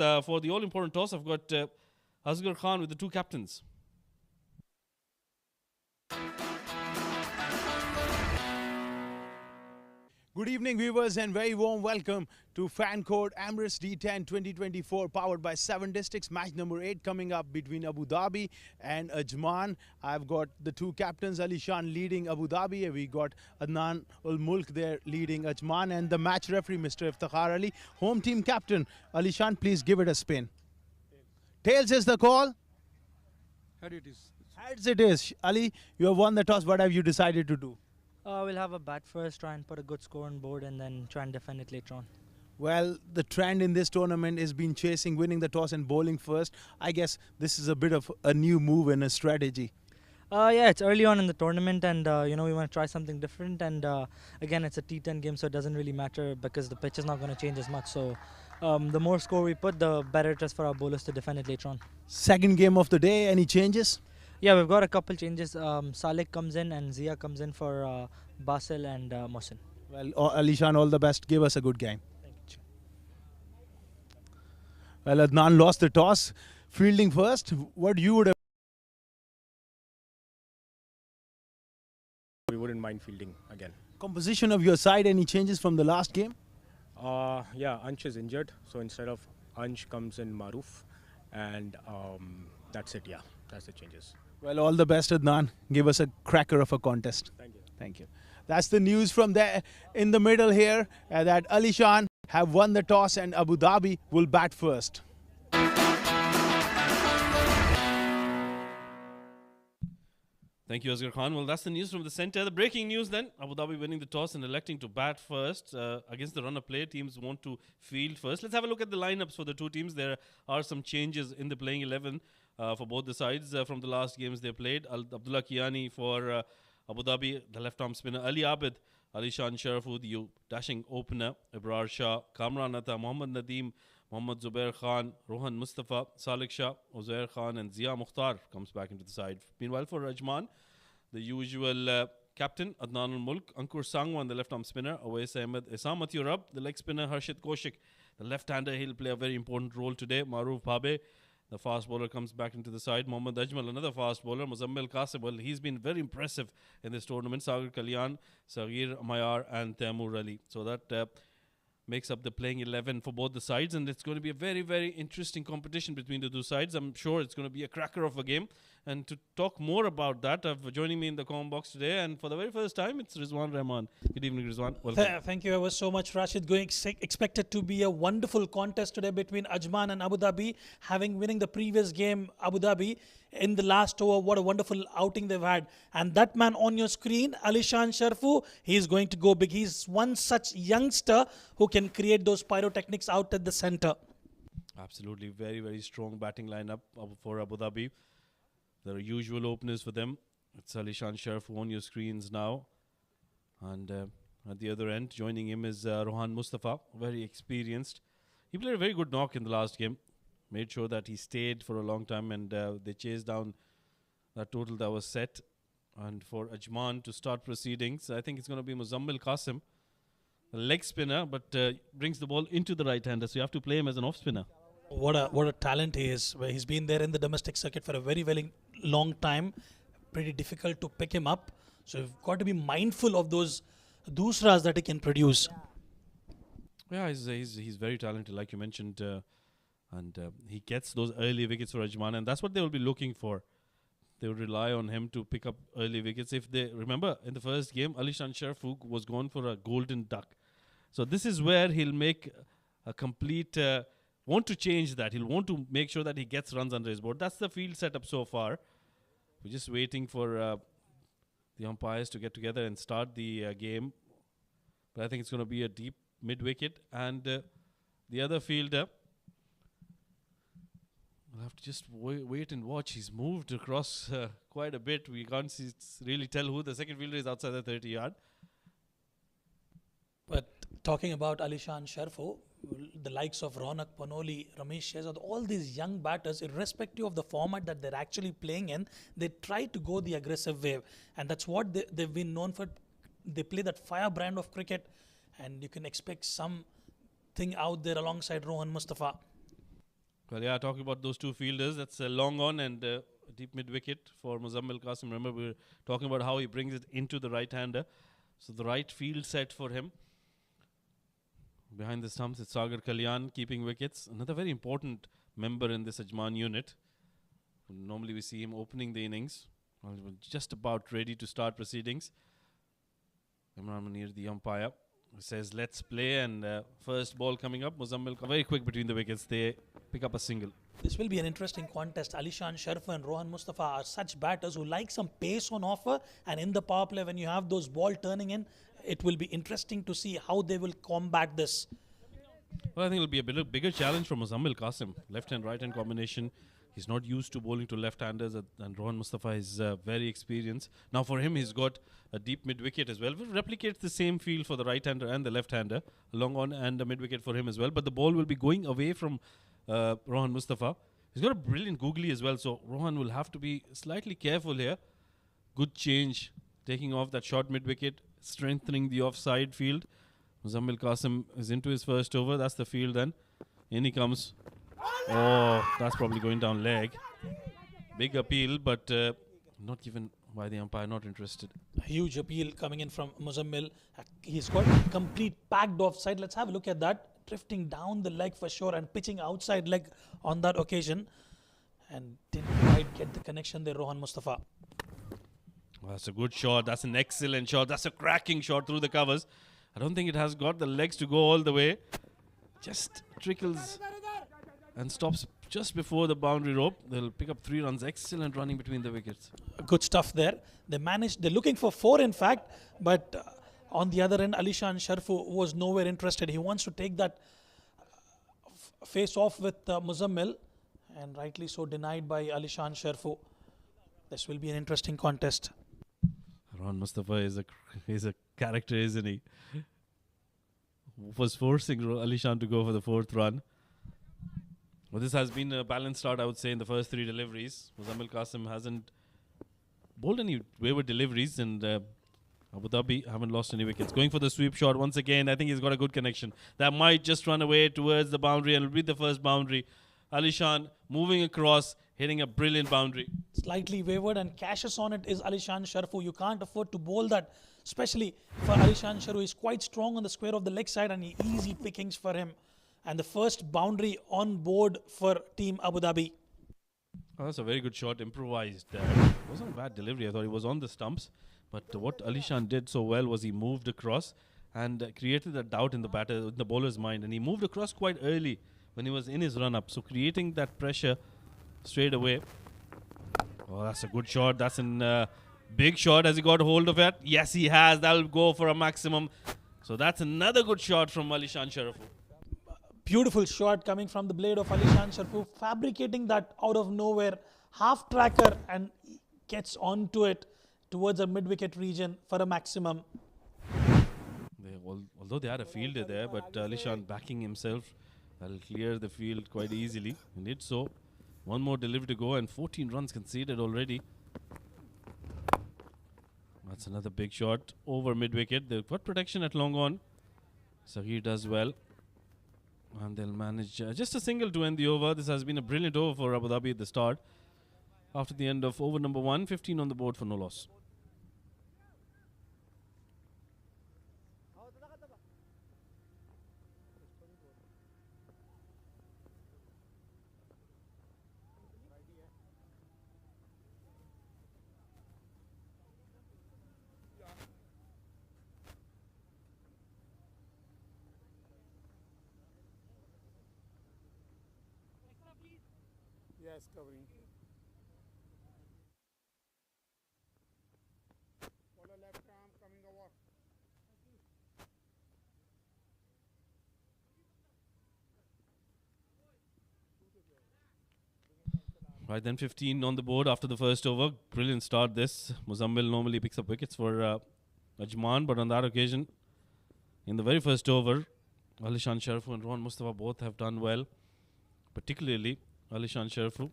For the all-important toss, I've got Asghar Khan with the two captains. Good evening, viewers, and very warm welcome to Fan Code Emirates D10 2024, powered by 7 Districts. Match number 8 coming up between Abu Dhabi and Ajman. I've got the two captains, Ali Shan leading Abu Dhabi, and we got Adnan Ul Mulk there leading Ajman, and the match referee, Mr. Iftikhar Ali. Home team captain, Ali Shan, please give it a spin. Tails is the call. Head it is. Heads it is. Ali, you have won the toss. What have you decided to do? We'll have a bat first, try and put a good score on board, and then try and defend it later on. Well, the trend in this tournament has been chasing, winning the toss and bowling first. I guess this is a bit of a new move and a strategy. Yeah, it's early on in the tournament, and we want to try something different. And again, it's a T10 game, so it doesn't really matter because the pitch is not going to change as much. So the more score we put, the better it is for our bowlers to defend it later on. Second game of the day, any changes? Yeah, we've got a couple changes. Salek comes in and Zia comes in for Basil and Mohsin. Well, Alishan, all the best. Give us a good game. Thank you. Well, Adnan lost the toss. Fielding first. What you would have? We wouldn't mind fielding again. Composition of your side, any changes from the last game? Yeah, Ansh is injured, so instead of Ansh comes in Maruf, and that's it. Yeah, that's the changes. Well, all the best, Adnan. Give us a cracker of a contest. Thank you. Thank you. That's the news from there in the middle here that Alishan have won the toss and Abu Dhabi will bat first. Thank you, Asghar Khan. Well, that's the news from the centre. The breaking news then, Abu Dhabi winning the toss and electing to bat first. Against the run-up play, teams want to field first. Let's have a look at the lineups for the two teams. There are some changes in the playing 11 for both the sides from the last games they played. Abdullah Kiani for Abu Dhabi, the left-arm spinner. Ali Abid, Alishan Sharafu, the dashing opener. Ibrar Shah, Kamran Atta, Mohammad Nadeem, Mohammad Zubair Khan, Rohan Mustafa, Salik Shah, Uzair Khan and Zia Mukhtar comes back into the side. Meanwhile for Ajman, the usual captain, Adnan Ul Mulk, Ankur Sangwan, the left-arm spinner, Awais Ahmed, Isam Mathurab, the leg spinner, Harshit Koshik, the left-hander, he'll play a very important role today. Maruf Bhabe, the fast bowler, comes back into the side. Mohammad Ajmal, another fast bowler. Muzammil Qasim, well, he's been very impressive in this tournament. Sagar Kalyan, Saghir Mayar and Taimur Ali. So that makes up the playing 11 for both the sides, and it's going to be a very, very interesting competition between the two sides. I'm sure it's going to be a cracker of a game. And to talk more about that, joining me in the comment box today, and for the very first time, it's Rizwan Rahman. Good evening, Rizwan. Welcome. Thank you ever so much, Rashid. Expected to be a wonderful contest today between Ajman and Abu Dhabi. Winning the previous game, Abu Dhabi, in the last over, what a wonderful outing they've had. And that man on your screen, Alishan Sharfu, he's going to go big. He's one such youngster who can create those pyrotechnics out at the center. Absolutely. Very, very strong batting lineup for Abu Dhabi. There are usual openers for them. It's Alishan Sharfu on your screens now. And at the other end, joining him is Rohan Mustafa, very experienced. He played a very good knock in the last game. Made sure that he stayed for a long time, and they chased down that total that was set. And for Ajman to start proceedings, I think it's going to be Muzammil Qasim, the leg spinner, but brings the ball into the right-hander, so you have to play him as an off-spinner. What a talent he is. Where he's been there in the domestic circuit for a very, very long time. Pretty difficult to pick him up. So you've got to be mindful of those dusras that he can produce. Yeah, he's very talented, like you mentioned. And he gets those early wickets for Ajman, and that's what they will be looking for. They will rely on him to pick up early wickets. If they remember, in the first game, Alishan Sharfu was gone for a golden duck. So this is where he'll make a complete... want to change that. He'll want to make sure that he gets runs under his board. That's the field setup so far. We're just waiting for the umpires to get together and start the game. But I think it's going to be a deep mid-wicket. And the other fielder... We'll have to just wait and watch. He's moved across quite a bit. We can't really tell who the second fielder is outside the 30-yard. But talking about Alishan Sharfu, the likes of Ronak Panoli, Ramesh Shehzad, all these young batters, irrespective of the format that they're actually playing in, they try to go the aggressive way. And that's what they've been known for. They play that firebrand of cricket, and you can expect something out there alongside Rohan Mustafa. Well, yeah, talking about those two fielders, that's a long on and a deep mid wicket for Muzammil Qasim. Remember, we were talking about how he brings it into the right-hander. So the right field set for him. Behind the stumps, it's Sagar Kalyan keeping wickets. Another very important member in this Ajman unit. Normally we see him opening the innings. Well, we're just about ready to start proceedings. Imran Munir, the umpire, says let's play, and first ball coming up. Muzammil very quick between the wickets. They pick up a single. This will be an interesting contest. Alishan Sharif and Rohan Mustafa are such batters who like some pace on offer, and in the power play when you have those ball turning in, it will be interesting to see how they will combat this. Well, I think it'll be a bigger challenge for Muzammil Qasim. Left and right hand combination. He's not used to bowling to left-handers, and Rohan Mustafa is very experienced. Now for him, he's got a deep mid-wicket as well. It replicates the same field for the right-hander and the left-hander. A long on and a mid-wicket for him as well. But the ball will be going away from Rohan Mustafa. He's got a brilliant googly as well, so Rohan will have to be slightly careful here. Good change, taking off that short mid-wicket, strengthening the offside field. Muzammil Qasim is into his first over. That's the field then. In he comes. Oh, that's probably going down leg. Big appeal, but not given by the umpire, not interested. A huge appeal coming in from Muzammil. He's got complete packed offside. Let's have a look at that. Drifting down the leg for sure and pitching outside leg on that occasion. And didn't quite get the connection there, Rohan Mustafa. Well, that's a good shot. That's an excellent shot. That's a cracking shot through the covers. I don't think it has got the legs to go all the way. Just trickles and stops just before the boundary rope. They'll pick up 3 runs. Excellent running between the wickets. Good stuff there. They're looking for 4 in fact, but on the other end, Alishan Sharfu was nowhere interested. He wants to take that face off with Muzammil, and rightly so denied by Alishan Sharfu. This will be an interesting contest. Rohan Mustafa is a character, isn't he? Was forcing Alishan to go for the 4th run. Well, this has been a balanced start, I would say, in the first 3 deliveries. Muzammil Qasim hasn't bowled any wayward deliveries, and Abu Dhabi haven't lost any wickets. Going for the sweep shot once again. I think he's got a good connection. That might just run away towards the boundary and will be the first boundary. Alishan moving across, hitting a brilliant boundary. Slightly wayward and cashes on it is Alishan Sharfu. You can't afford to bowl that, especially for Alishan Sharfu. He's quite strong on the square of the leg side and easy pickings for him. And the first boundary on board for Team Abu Dhabi. Oh, that's a very good shot, improvised. Wasn't a bad delivery. I thought he was on the stumps. But what Alishan did so well was he moved across and created a doubt in the bowler's mind. And he moved across quite early when he was in his run-up. So creating that pressure straight away. Oh, that's a good shot. That's a big shot. Has he got hold of it? Yes, he has. That'll go for a maximum. So that's another good shot from Alishan Sharfu. Beautiful shot coming from the blade of Alishan Sharfu, fabricating that out of nowhere, half tracker, and gets onto it towards a mid-wicket region for a maximum. Although they had a fielder there, but Alishan backing himself, that'll clear the field quite easily. He did so. One more delivery to go and 14 runs conceded already. That's another big shot over mid-wicket. They've got protection at long on. Saghir does well. And they'll manage just a single to end the over. This has been a brilliant over for Abu Dhabi at the start. After the end of over number 1, 15 on the board for no loss. Yes, covering. Follow left arm coming over. Right then, 15 on the board after the first over. Brilliant start this. Muzammil normally picks up wickets for Ajman, but on that occasion, in the very first over, Alishan Sharfu and Rohan Mustafa both have done well. Particularly Alishan Sharfu.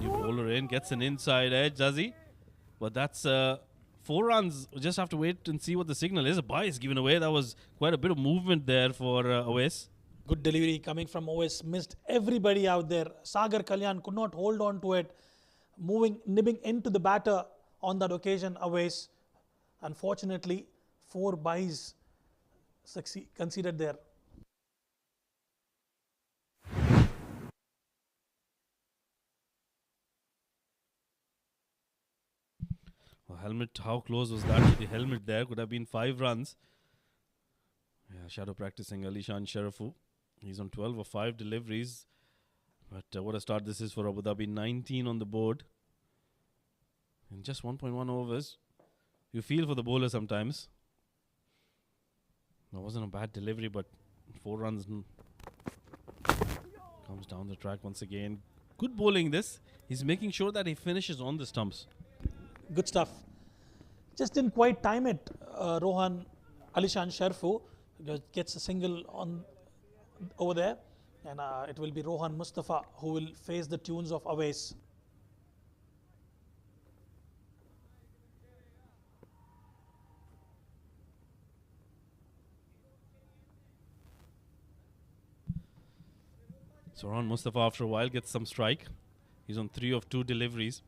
New bowler in, gets an inside edge, does he? But that's 4 runs. We'll just have to wait and see what the signal is. A bye is given away. That was quite a bit of movement there for Awais. Good delivery coming from OS, missed everybody out there. Sagar Kalyan could not hold on to it, nibbing into the batter on that occasion. Awais, unfortunately, 4 byes conceded there. Helmet, how close was that to the helmet there? Could have been 5 runs. Yeah, shadow practicing Alishan Sharafu. He's on 12 or 5 deliveries. But what a start this is for Abu Dhabi. 19 on the board. In just 1.1 overs. You feel for the bowler sometimes. That wasn't a bad delivery, but 4 runs comes down the track once again. Good bowling this. He's making sure that he finishes on the stumps. Good stuff. Just didn't quite time it. Rohan Alishan Sharfu gets a single on over there, and it will be Rohan Mustafa who will face the tunes of Awais. So Rohan Mustafa after a while gets some strike. He's on 3 of 2 deliveries.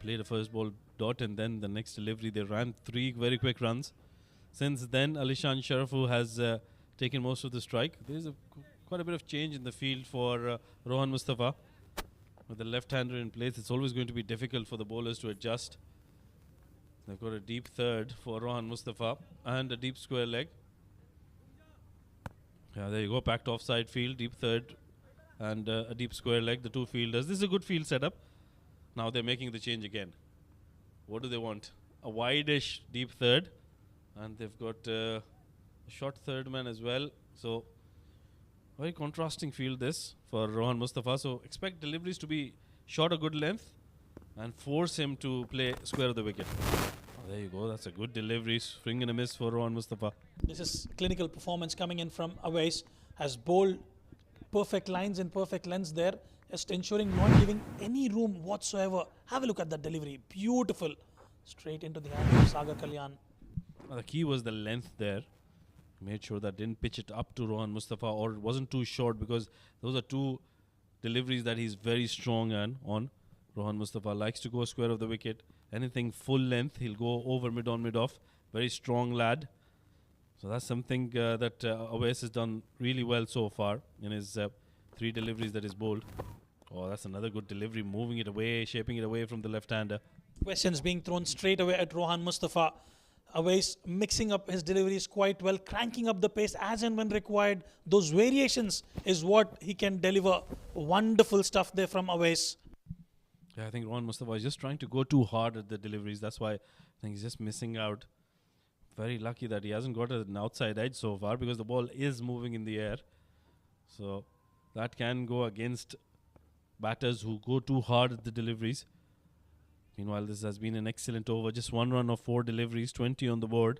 Played the first ball dot, and then the next delivery they ran 3 very quick runs. Since then, Alishan Sharafu has taken most of the strike. There's quite a bit of change in the field for Rohan Mustafa. With the left-hander in place, it's always going to be difficult for the bowlers to adjust. They've got a deep third for Rohan Mustafa and a deep square leg. Yeah, there you go, packed offside field, deep third and a deep square leg, the 2 fielders. This is a good field setup. Now they're making the change again. What do they want? A wide-ish deep third. And they've got a short third man as well. So, very contrasting field this for Rohan Mustafa. So, expect deliveries to be short a good length and force him to play square of the wicket. Oh, there you go. That's a good delivery. Swing and a miss for Rohan Mustafa. This is clinical performance coming in from Awais. Has bowled perfect lines and perfect lengths there. Just ensuring not giving any room whatsoever. Have a look at that delivery. Beautiful. Straight into the hands of Sagar Kalyan. The key was the length there. Made sure that didn't pitch it up to Rohan Mustafa, or it wasn't too short, because those are 2 deliveries that he's very strong on. Rohan Mustafa likes to go square of the wicket. Anything full length, he'll go over mid on, mid off. Very strong lad. So that's something that Awais has done really well so far in his 3 deliveries that he's bowled. Oh, that's another good delivery, moving it away, shaping it away from the left-hander. Questions being thrown straight away at Rohan Mustafa. Awais mixing up his deliveries quite well, cranking up the pace as and when required. Those variations is what he can deliver. Wonderful stuff there from Awais. Yeah, I think Rohan Mustafa is just trying to go too hard at the deliveries. That's why I think he's just missing out. Very lucky that he hasn't got an outside edge so far, because the ball is moving in the air. So that can go against batters who go too hard at the deliveries. Meanwhile, this has been an excellent over. Just 1 run of 4 deliveries, 20 on the board.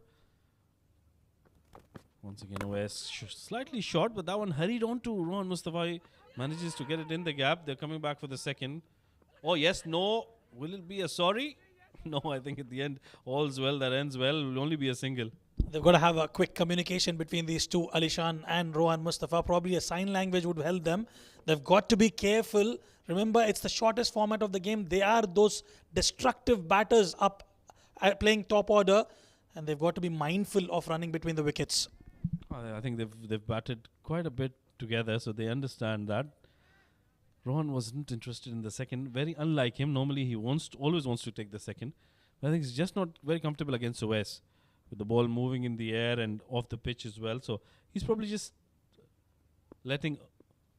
Once again, Awais slightly short, but that one hurried on to Rohan Mustafa. He manages to get it in the gap. They're coming back for the second. Oh, yes, no. Will it be a sorry? No, I think at the end, all's well that ends well. It will only be a single. They've got to have a quick communication between these 2, Alishan and Rohan Mustafa. Probably a sign language would help them. They've got to be careful. Remember, it's the shortest format of the game. They are those destructive batters up playing top order, and they've got to be mindful of running between the wickets. I think they've batted quite a bit together, so they understand that. Rohan wasn't interested in the second. Very unlike him. Normally, he always wants to take the second. But I think he's just not very comfortable against Awais, with the ball moving in the air and off the pitch as well. So he's probably just letting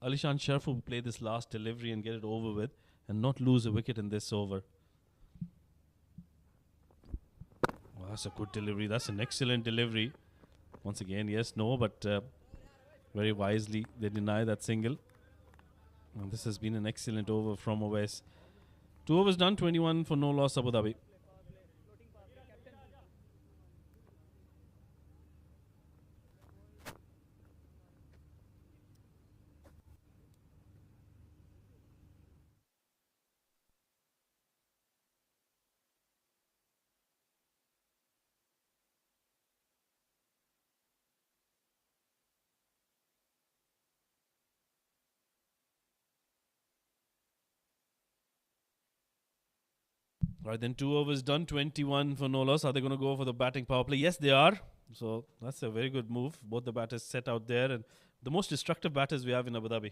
Alishan Sharfu play this last delivery and get it over with, and not lose a wicket in this over. Oh, that's a good delivery. That's an excellent delivery. Once again, yes, no, but very wisely they deny that single. And this has been an excellent over from Awais. 2 overs done, 21 for no loss, Abu Dhabi. Right, then 2 overs done, 21 for no loss. Are they going to go for the batting power play? Yes, they are. So that's a very good move. Both the batters set out there, and the most destructive batters we have in Abu Dhabi.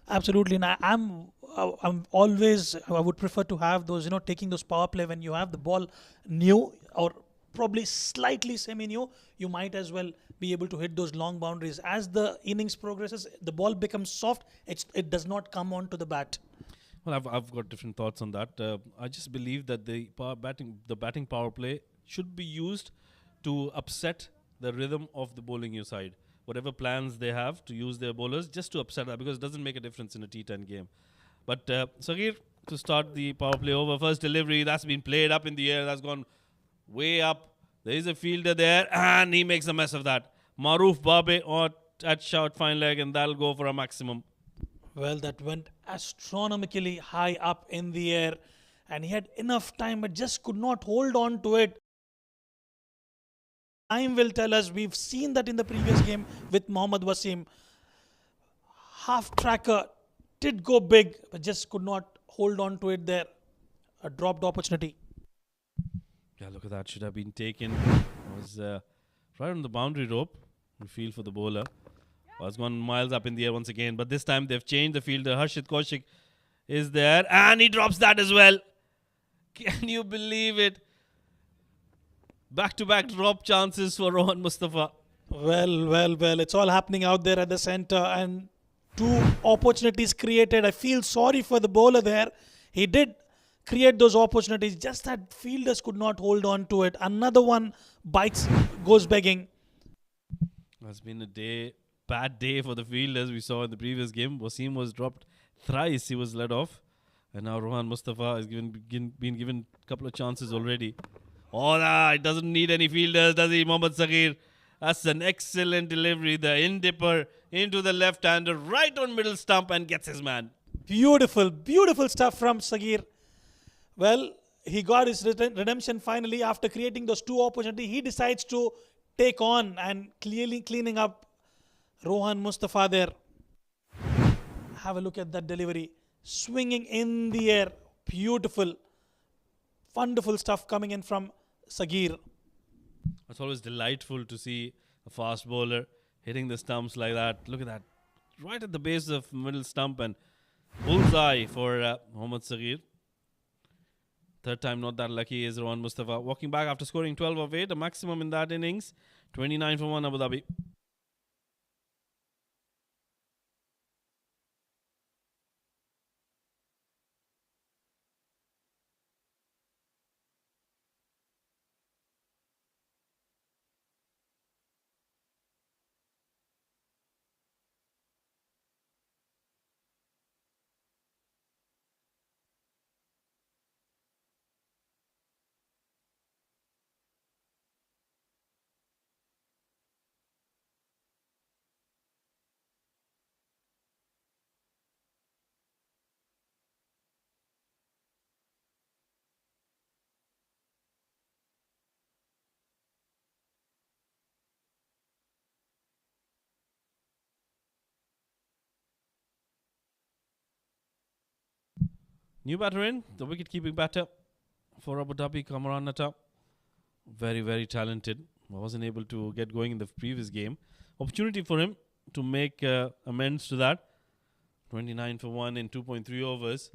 Absolutely, and I'm always, I would prefer to have those, taking those power play when you have the ball new or probably slightly semi-new. You might as well be able to hit those long boundaries. As the innings progresses, the ball becomes soft. It does not come onto the bat. Well, I've got different thoughts on that. I just believe that the batting power play should be used to upset the rhythm of the bowling you side. Whatever plans they have to use their bowlers, just to upset that, because it doesn't make a difference in a T10 game. But Saghir, to start the power play over, first delivery, that's been played up in the air, that's gone way up. There is a fielder there, and he makes a mess of that. Maruf Babe at short fine leg, and that'll go for a maximum. Well, that went astronomically high up in the air, and he had enough time but just could not hold on to it. Time will tell us. We've seen that in the previous game with Mohammad Wasim. Half tracker did go big but just could not hold on to it there. A dropped opportunity. Yeah, look at that. Should have been taken. Was right on the boundary rope. We feel for the bowler. Was gone miles up in the air once again. But this time they've changed the fielder. Harshit Kaushik is there. And he drops that as well. Can you believe it? Back-to-back drop chances for Rohan Mustafa. Well. It's all happening out there at the center. And 2 opportunities created. I feel sorry for the bowler there. He did create those opportunities. Just that fielders could not hold on to it. Another one bites, goes begging. It's been a bad day for the fielders. We saw in the previous game, Wasim was dropped thrice. He was let off. And now Rohan Mustafa has been given a couple of chances already. Oh, it doesn't need any fielders, does he, Mohammad Saghir? That's an excellent delivery. The in-dipper into the left-hander, right on middle stump, and gets his man. Beautiful stuff from Saghir. Well, he got his redemption finally after creating those 2 opportunities. He decides to take on and clearly cleaning up Rohan Mustafa there. Have a look at that delivery. Swinging in the air. Beautiful. Wonderful stuff coming in from Saghir. It's always delightful to see a fast bowler hitting the stumps like that. Look at that. Right at the base of middle stump, and bullseye for Mohammad Saghir. Third time not that lucky is Rohan Mustafa. Walking back after scoring 12 of 8, a maximum in that innings. 29 for 1 Abu Dhabi. New batter in, the wicket-keeping batter for Abu Dhabi, Kamran Natta. Very talented. Wasn't able to get going in the previous game. Opportunity for him to make amends to that. 29 for 1 in 2.3 overs.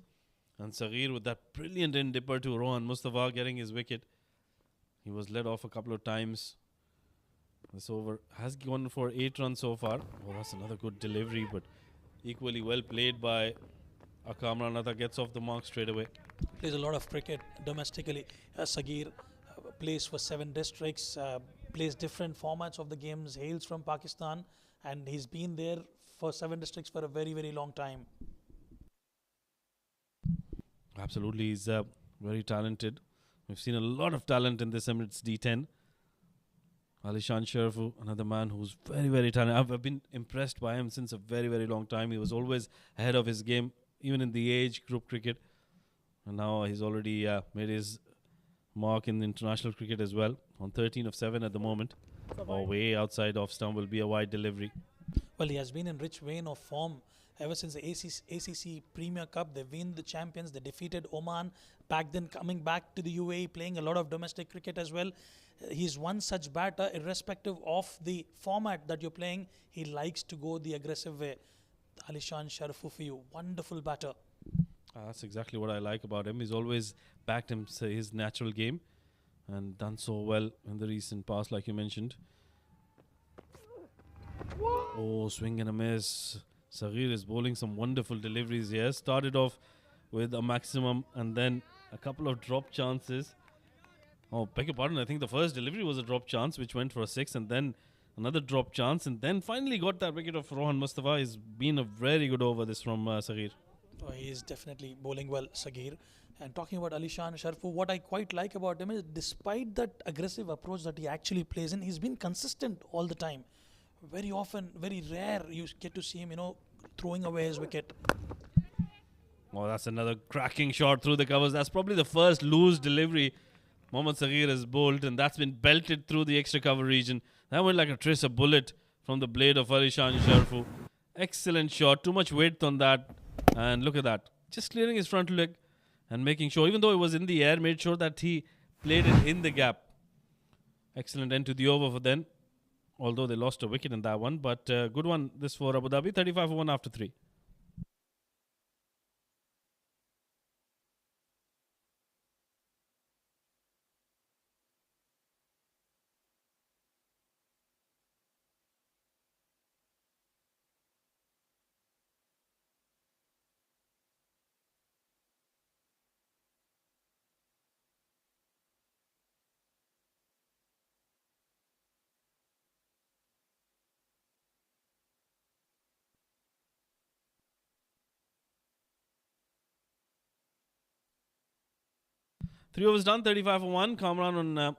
And Saghir with that brilliant in-dipper to Rohan Mustafa getting his wicket. He was led off a couple of times. This over has gone for 8 runs so far. Oh, that's another good delivery, but equally well played by Kamran Natta. Gets off the mark straight away. Plays a lot of cricket domestically. Saghir plays for 7 districts, plays different formats of the games, hails from Pakistan, and he's been there for 7 districts for a very long time. Absolutely, he's very talented. We've seen a lot of talent in this Emirates D10. Alishan Sharfu, another man who's very talented. I've been impressed by him since a very long time. He was always ahead of his game, even in the age group cricket. And now he's already made his mark in international cricket as well. On 13 of 7 at the moment. Way outside off stump will be a wide delivery. Well, he has been in rich vein of form ever since the ACC Premier Cup. They've been the champions. They defeated Oman back then, coming back to the UAE, playing a lot of domestic cricket as well. He's one such batter, irrespective of the format that you're playing. He likes to go the aggressive way. Alishan Sharfu for you, wonderful batter. That's exactly what I like about him. He's always backed his natural game and done so well in the recent past, like you mentioned. Oh, swing and a miss. Saghir is bowling some wonderful deliveries here. Started off with a maximum and then a couple of drop chances. Oh, beg your pardon. I think the first delivery was a drop chance, which went for a 6, and then another drop chance, and then finally got that wicket of Rohan Mustafa. He's been a very good over this from Saghir. Oh, he is definitely bowling well, Saghir. And talking about Alishan Sharfu, what I quite like about him is despite that aggressive approach that he actually plays in, he's been consistent all the time. Very often, very rare you get to see him, throwing away his wicket. Oh, that's another cracking shot through the covers. That's probably the first loose delivery Mohammad Saghir has bowled, and that's been belted through the extra cover region. That went like a trace of bullet from the blade of Alishan Sharfu. Excellent shot. Too much width on that. And look at that. Just clearing his front leg and making sure, even though it was in the air, made sure that he played it in the gap. Excellent end to the over for them. Although they lost a wicket in that one. But good one this for Abu Dhabi. 35 for 1 after 3. Three overs done, 35 for 1. Kamran on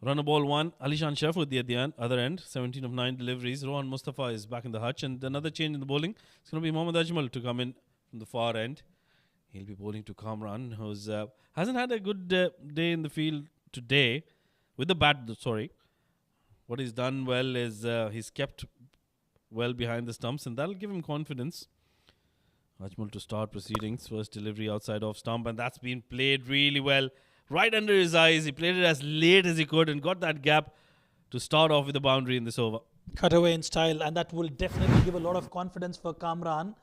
run a ball 1. Alishan Sharfu at the other end, 17 of 9 deliveries. Rohan Mustafa is back in the hutch. And another change in the bowling. It's going to be Mohammad Ajmal to come in from the far end. He'll be bowling to Kamran, who hasn't had a good day in the field today. With the bat, sorry. What he's done well is he's kept well behind the stumps, and that'll give him confidence. Ajmal to start proceedings. First delivery outside off stump, and that's been played really well. Right under his eyes. He played it as late as he could and got that gap to start off with the boundary in this over. Cut away in style, and that will definitely give a lot of confidence for Kamran,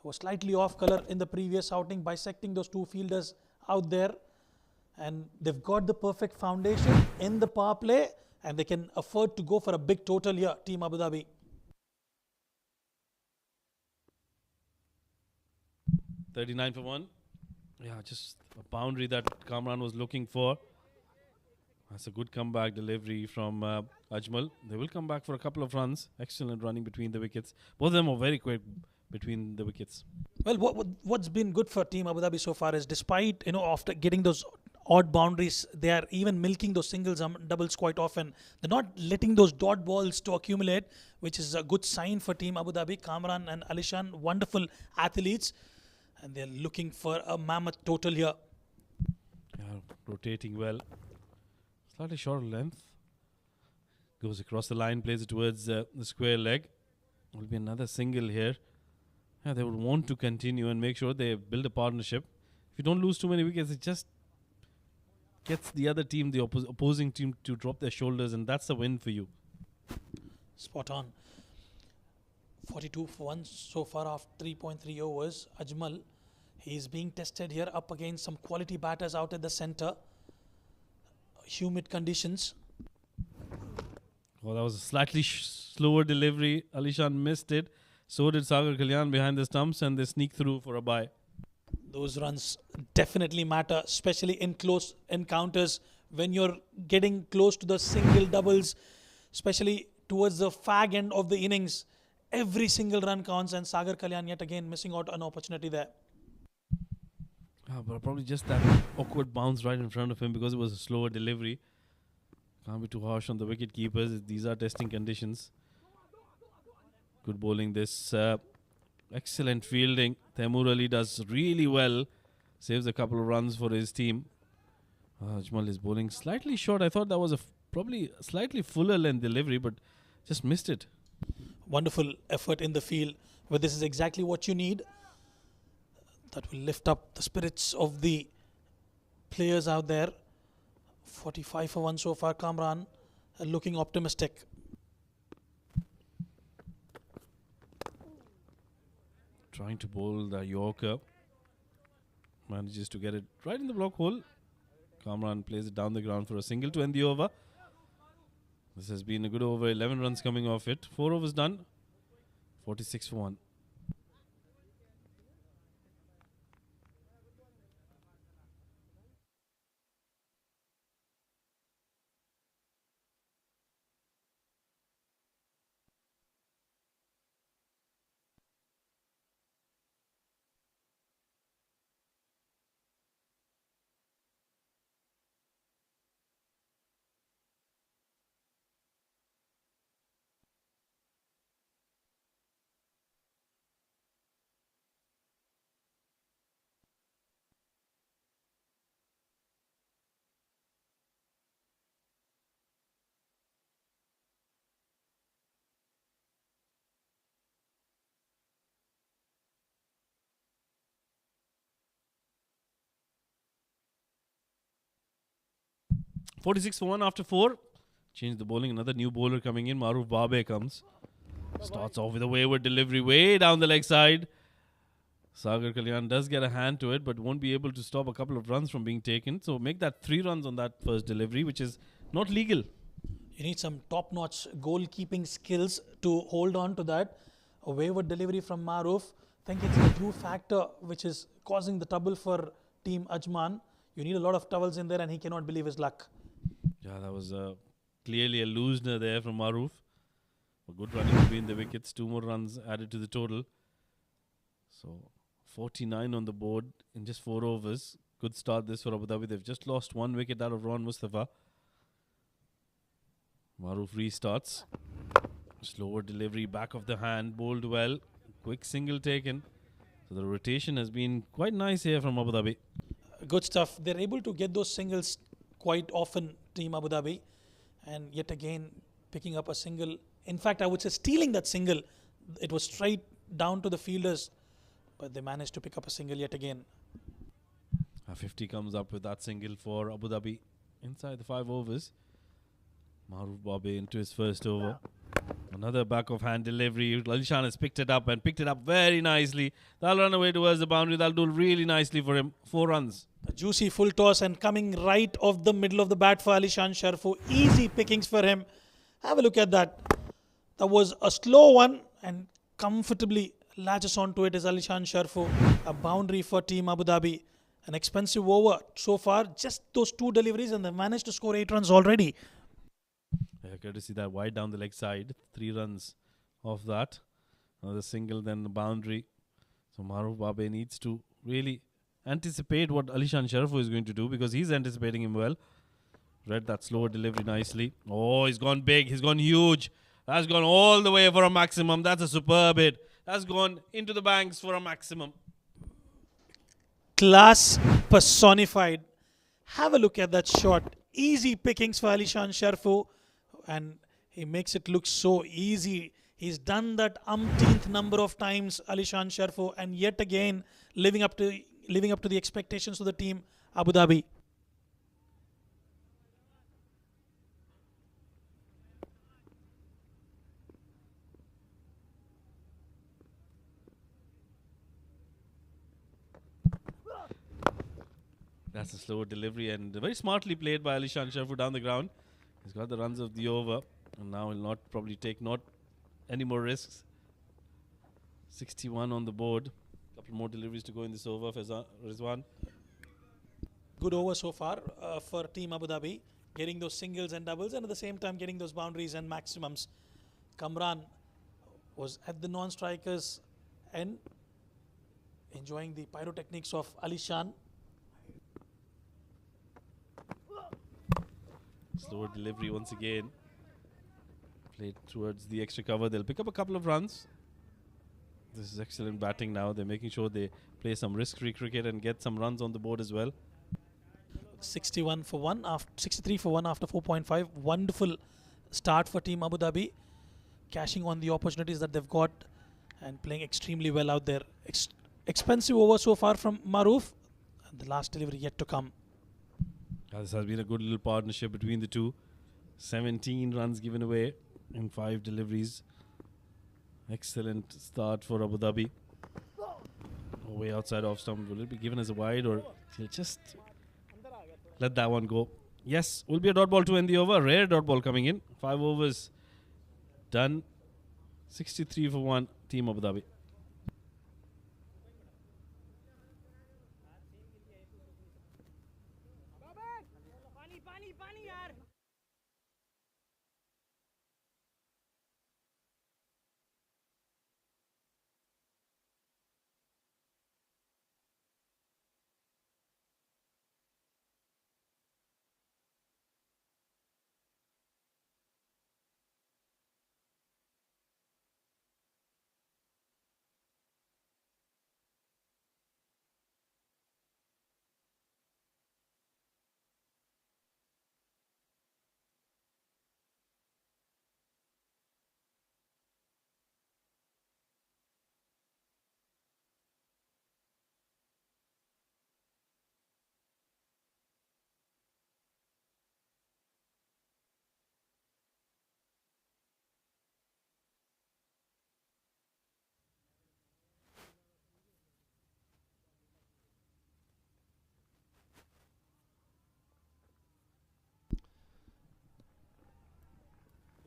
who was slightly off colour in the previous outing, bisecting those two fielders out there. And they've got the perfect foundation in the power play, and they can afford to go for a big total here, Team Abu Dhabi. $39 for 1. Yeah, just a boundary that Kamran was looking for. That's a good comeback delivery from Ajmal. They will come back for a couple of runs. Excellent running between the wickets. Both of them are very quick between the wickets. Well, what's been good for Team Abu Dhabi so far is despite, after getting those odd boundaries, they are even milking those singles and doubles quite often. They're not letting those dot balls to accumulate, which is a good sign for Team Abu Dhabi. Kamran and Alishan, wonderful athletes. And they're looking for a mammoth total here. Yeah, rotating well. Slightly short length. Goes across the line, plays it towards the square leg. Will be another single here. Yeah, they would want to continue and make sure they build a partnership. If you don't lose too many wickets, it just gets the other team, the opposing team, to drop their shoulders, and that's a win for you. Spot on. 42 for 1 so far after 3.3 overs. Ajmal, he's being tested here up against some quality batters out at the centre. Humid conditions. Well, that was a slightly slower delivery. Alishan missed it. So did Sagar Kalyan behind the stumps, and they sneak through for a bye. Those runs definitely matter, especially in close encounters when you're getting close to the single doubles, especially towards the fag end of the innings. Every single run counts, and Sagar Kalyan yet again missing out an opportunity there. But probably just that awkward bounce right in front of him because it was a slower delivery. Can't be too harsh on the wicket keepers. These are testing conditions. Good bowling this. Excellent fielding. Taimur Ali does really well. Saves a couple of runs for his team. Ajmal is bowling slightly short. I thought that was probably slightly fuller length delivery, but just missed it. Wonderful effort in the field But this is exactly what you need. That will lift up the spirits of the players out there. 45 for 1 so far. Kamran looking optimistic. Trying to bowl the Yorker. Manages to get it right in the block hole. Kamran plays it down the ground for a single to end the over. This has been a good over. 11 runs coming off it. 4 overs done. 46 for 1. .46 for 1 after 4. Change the bowling. Another new bowler coming in. Maruf Babe comes. Starts off with a wayward delivery way down the leg side. Sagar Kalyan does get a hand to it, but won't be able to stop a couple of runs from being taken. So make that 3 runs on that first delivery, which is not legal. You need some top-notch goalkeeping skills to hold on to that. A wayward delivery from Maruf. I think it's the glue factor which is causing the trouble for Team Ajman. You need a lot of towels in there and he cannot believe his luck. Yeah, that was clearly a loosener there from Maruf. A good running between the wickets. 2 more runs added to the total. So 49 on the board in just 4 overs. Good start this for Abu Dhabi. They've just lost 1 wicket out of Ron Mustafa. Maruf restarts. Slower delivery, back of the hand, bowled well. Quick single taken. So the rotation has been quite nice here from Abu Dhabi. Good stuff. They're able to get those singles quite often, Team Abu Dhabi. And yet again, picking up a single. In fact, I would say stealing that single. It was straight down to the fielders. But they managed to pick up a single yet again. A 50 comes up with that single for Abu Dhabi. Inside the 5 overs. Maruf Babe into his first over. Another back of hand delivery. Alishan has picked it up and picked it up very nicely. That'll run away towards the boundary. That'll do really nicely for him. 4 runs. A juicy full toss and coming right off the middle of the bat for Alishan Sharfu. Easy pickings for him. Have a look at that. That was a slow one and comfortably latches onto it is Alishan Sharfu. A boundary for Team Abu Dhabi. An expensive over so far. Just those 2 deliveries and they managed to score 8 runs already. Yeah, good to see that wide down the leg side. 3 runs off that. Another single, then the boundary. So Maruf Babe needs to really anticipate what Alishan Sharfu is going to do because he's anticipating him well. Read that slower delivery nicely. Oh, he's gone big. He's gone huge. That's gone all the way for a maximum. That's a superb hit. That's gone into the banks for a maximum. Class personified. Have a look at that shot. Easy pickings for Alishan Sharfu. And he makes it look so easy. He's done that umpteenth number of times, Alishan Sharfu, and yet again living up to the expectations of the team, Abu Dhabi. That's a slower delivery and very smartly played by Alishan Sharfu down the ground. He's got the runs of the over and now he'll not probably take not any more risks. 61 on the board. Couple more deliveries to go in this over for Rizwan. Good over so far for Team Abu Dhabi. Getting those singles and doubles and at the same time getting those boundaries and maximums. Kamran was at the non-strikers end, enjoying the pyrotechnics of Alishan. Slower delivery once again. Played towards the extra cover. They'll pick up a couple of runs. This is excellent batting now. They're making sure they play some risk-free cricket and get some runs on the board as well. 61 for 1, 63 for 1 after 4.5. Wonderful start for Team Abu Dhabi. Cashing on the opportunities that they've got and playing extremely well out there. Expensive over so far from Maruf, and the last delivery yet to come. This has been a good little partnership between the two. 17 runs given away in 5 deliveries. Excellent start for Abu Dhabi. Way outside off stump. Will it be given as a wide, or he'll just let that one go? Yes, will be a dot ball to end the over. Rare dot ball coming in. 5 overs done. 63 for 1. Team Abu Dhabi.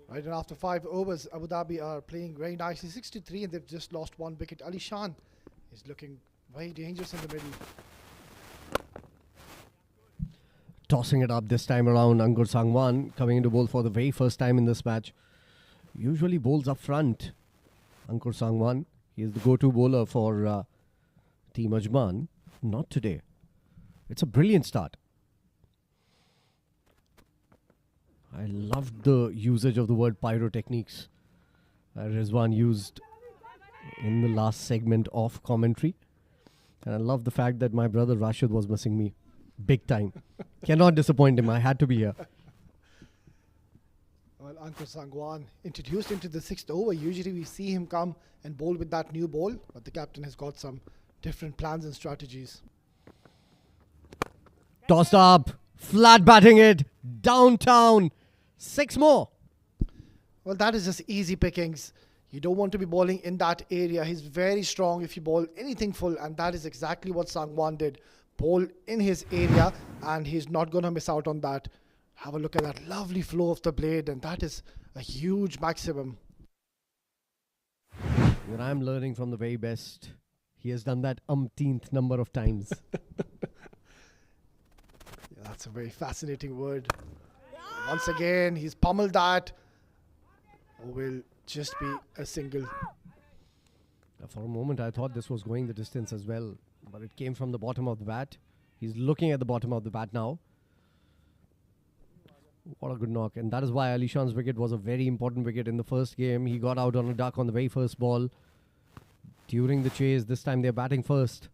Right, and after 5 overs, Abu Dhabi are playing very nicely. 63, and they've just lost 1 wicket. Ali Shan is looking very dangerous in the middle. Tossing it up this time around, Ankur Sangwan coming into bowl for the very first time in this match. Usually bowls up front. Ankur Sangwan, he is the go-to bowler for Team Ajman. Not today. It's a brilliant start. I loved the usage of the word pyrotechniques Rizwan used in the last segment of commentary. And I love the fact that my brother Rashid was missing me big time. Cannot disappoint him. I had to be here. Well, Ankur Sangwan introduced into the 6th over. Usually we see him come and bowl with that new ball, but the captain has got some different plans and strategies. Tossed up, flat batting it, downtown. 6 more. Well, that is just easy pickings. You don't want to be bowling in that area. He's very strong if you bowl anything full, and that is exactly what Sangwan did. Bowl in his area, and he's not going to miss out on that. Have a look at that lovely flow of the blade, and that is a huge maximum. When I'm learning from the very best, he has done that umpteenth number of times. Yeah, that's a very fascinating word. Once again, he's pummeled that. Or will just be a single. For a moment, I thought this was going the distance as well, but it came from the bottom of the bat. He's looking at the bottom of the bat now. What a good knock. And that is why Ali Shan's wicket was a very important wicket in the first game. He got out on a duck on the very first ball. During the chase, this time they're batting first.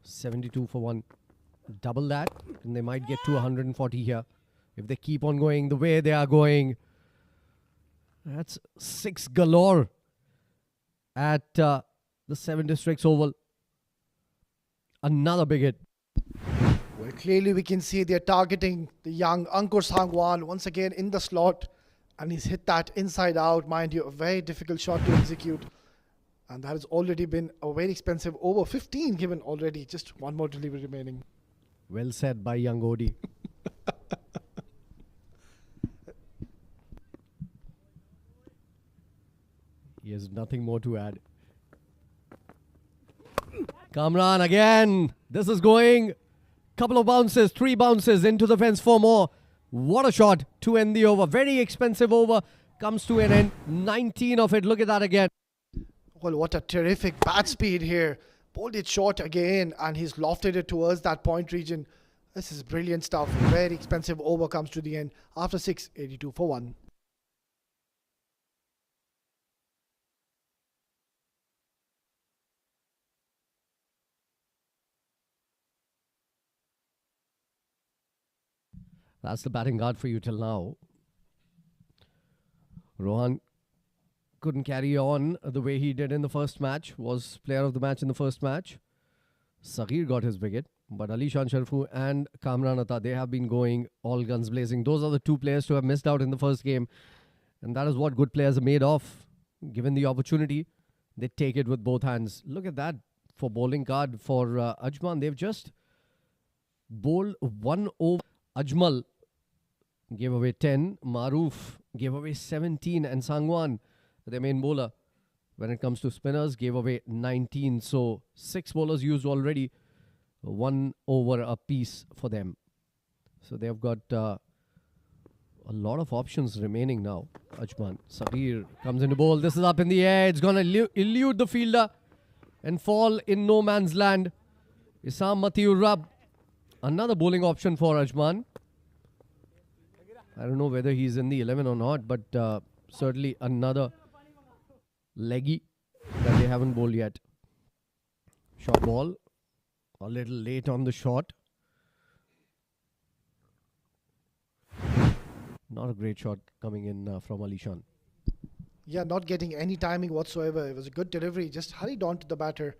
72 for 1. Double that, and they might get to 140 here. If they keep on going the way they are going. That's 6 galore at the 7 Districts Oval. Another big hit. Well, clearly we can see they're targeting the young Ankur Sangwan once again in the slot. And he's hit that inside out. Mind you, a very difficult shot to execute. And that has already been a very expensive over. 15 given already. Just 1 more delivery remaining. Well said by young Odi. He has nothing more to add. Kamran again. This is going. Couple of bounces, 3 bounces into the fence, 4 more. What a shot to end the over. Very expensive over. Comes to an end. 19 of it. Look at that again. Well, what a terrific bat speed here. Bowled it short again, and he's lofted it towards that point region. This is brilliant stuff. Very expensive over comes to the end. After 6, 82 for 1. That's the batting guard for you till now. Rohan couldn't carry on the way he did in the first match, was player of the match in the first match. Saghir got his wicket, but Ali Shan Sharfu and Kamran Atta, they have been going all guns blazing. Those are the two players who have missed out in the first game, and that is what good players are made of. Given the opportunity, they take it with both hands. Look at that for bowling card for Ajman. They've just bowled 1 over. Ajmal gave away 10. Maroof gave away 17. And Sangwan, their main bowler, when it comes to spinners, gave away 19. So 6 bowlers used already. 1 over a piece for them. So they've got a lot of options remaining now. Ajman. Saghir comes into bowl. This is up in the air. It's going to elude the fielder and fall in no man's land. Isam Matiur Rab. Another bowling option for Ajman. I don't know whether he's in the 11 or not, but certainly another leggy that they haven't bowled yet. Short ball. A little late on the shot. Not a great shot coming in from Ali Shan. Yeah, not getting any timing whatsoever. It was a good delivery. Just hurried on to the batter.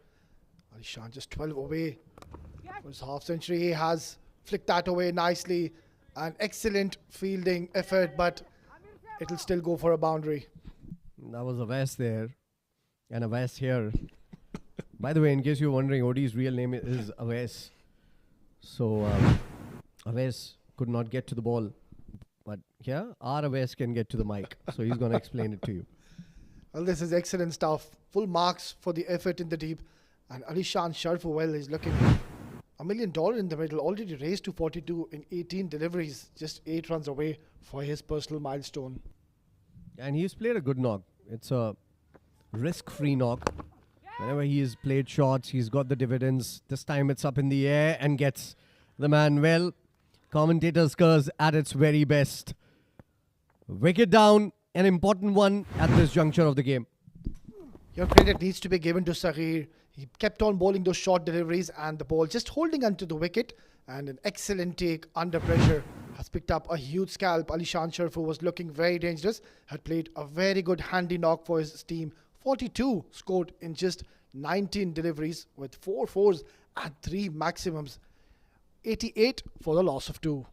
Ali Shan just 12 away for his half century. He has flicked that away nicely. An excellent fielding effort, but it'll still go for a boundary. That was a West there and a West here. By the way, in case you're wondering, Odi's real name is Awais. So Awais could not get to the ball. But here, our Awais can get to the mic. So he's going to explain it to you. Well, this is excellent stuff. Full marks for the effort in the deep. And Ali Shan Sharfu, well, is looking $1 million in the middle. Already raised to 42 in 18 deliveries. Just 8 runs away for his personal milestone. And he's played a good knock. It's a risk-free knock. Whenever he's played shots, he's got the dividends. This time it's up in the air and gets the man well. Commentator's curse at its very best. Wicket down, an important one at this juncture of the game. Your credit needs to be given to Saghir. He kept on bowling those short deliveries and the ball just holding onto the wicket. And an excellent take under pressure. Has picked up a huge scalp. Ali Shan Sharfu was looking very dangerous. Had played a very good handy knock for his team. 42 scored in just 19 deliveries with 4 fours and 3 maximums. 88 for the loss of 2.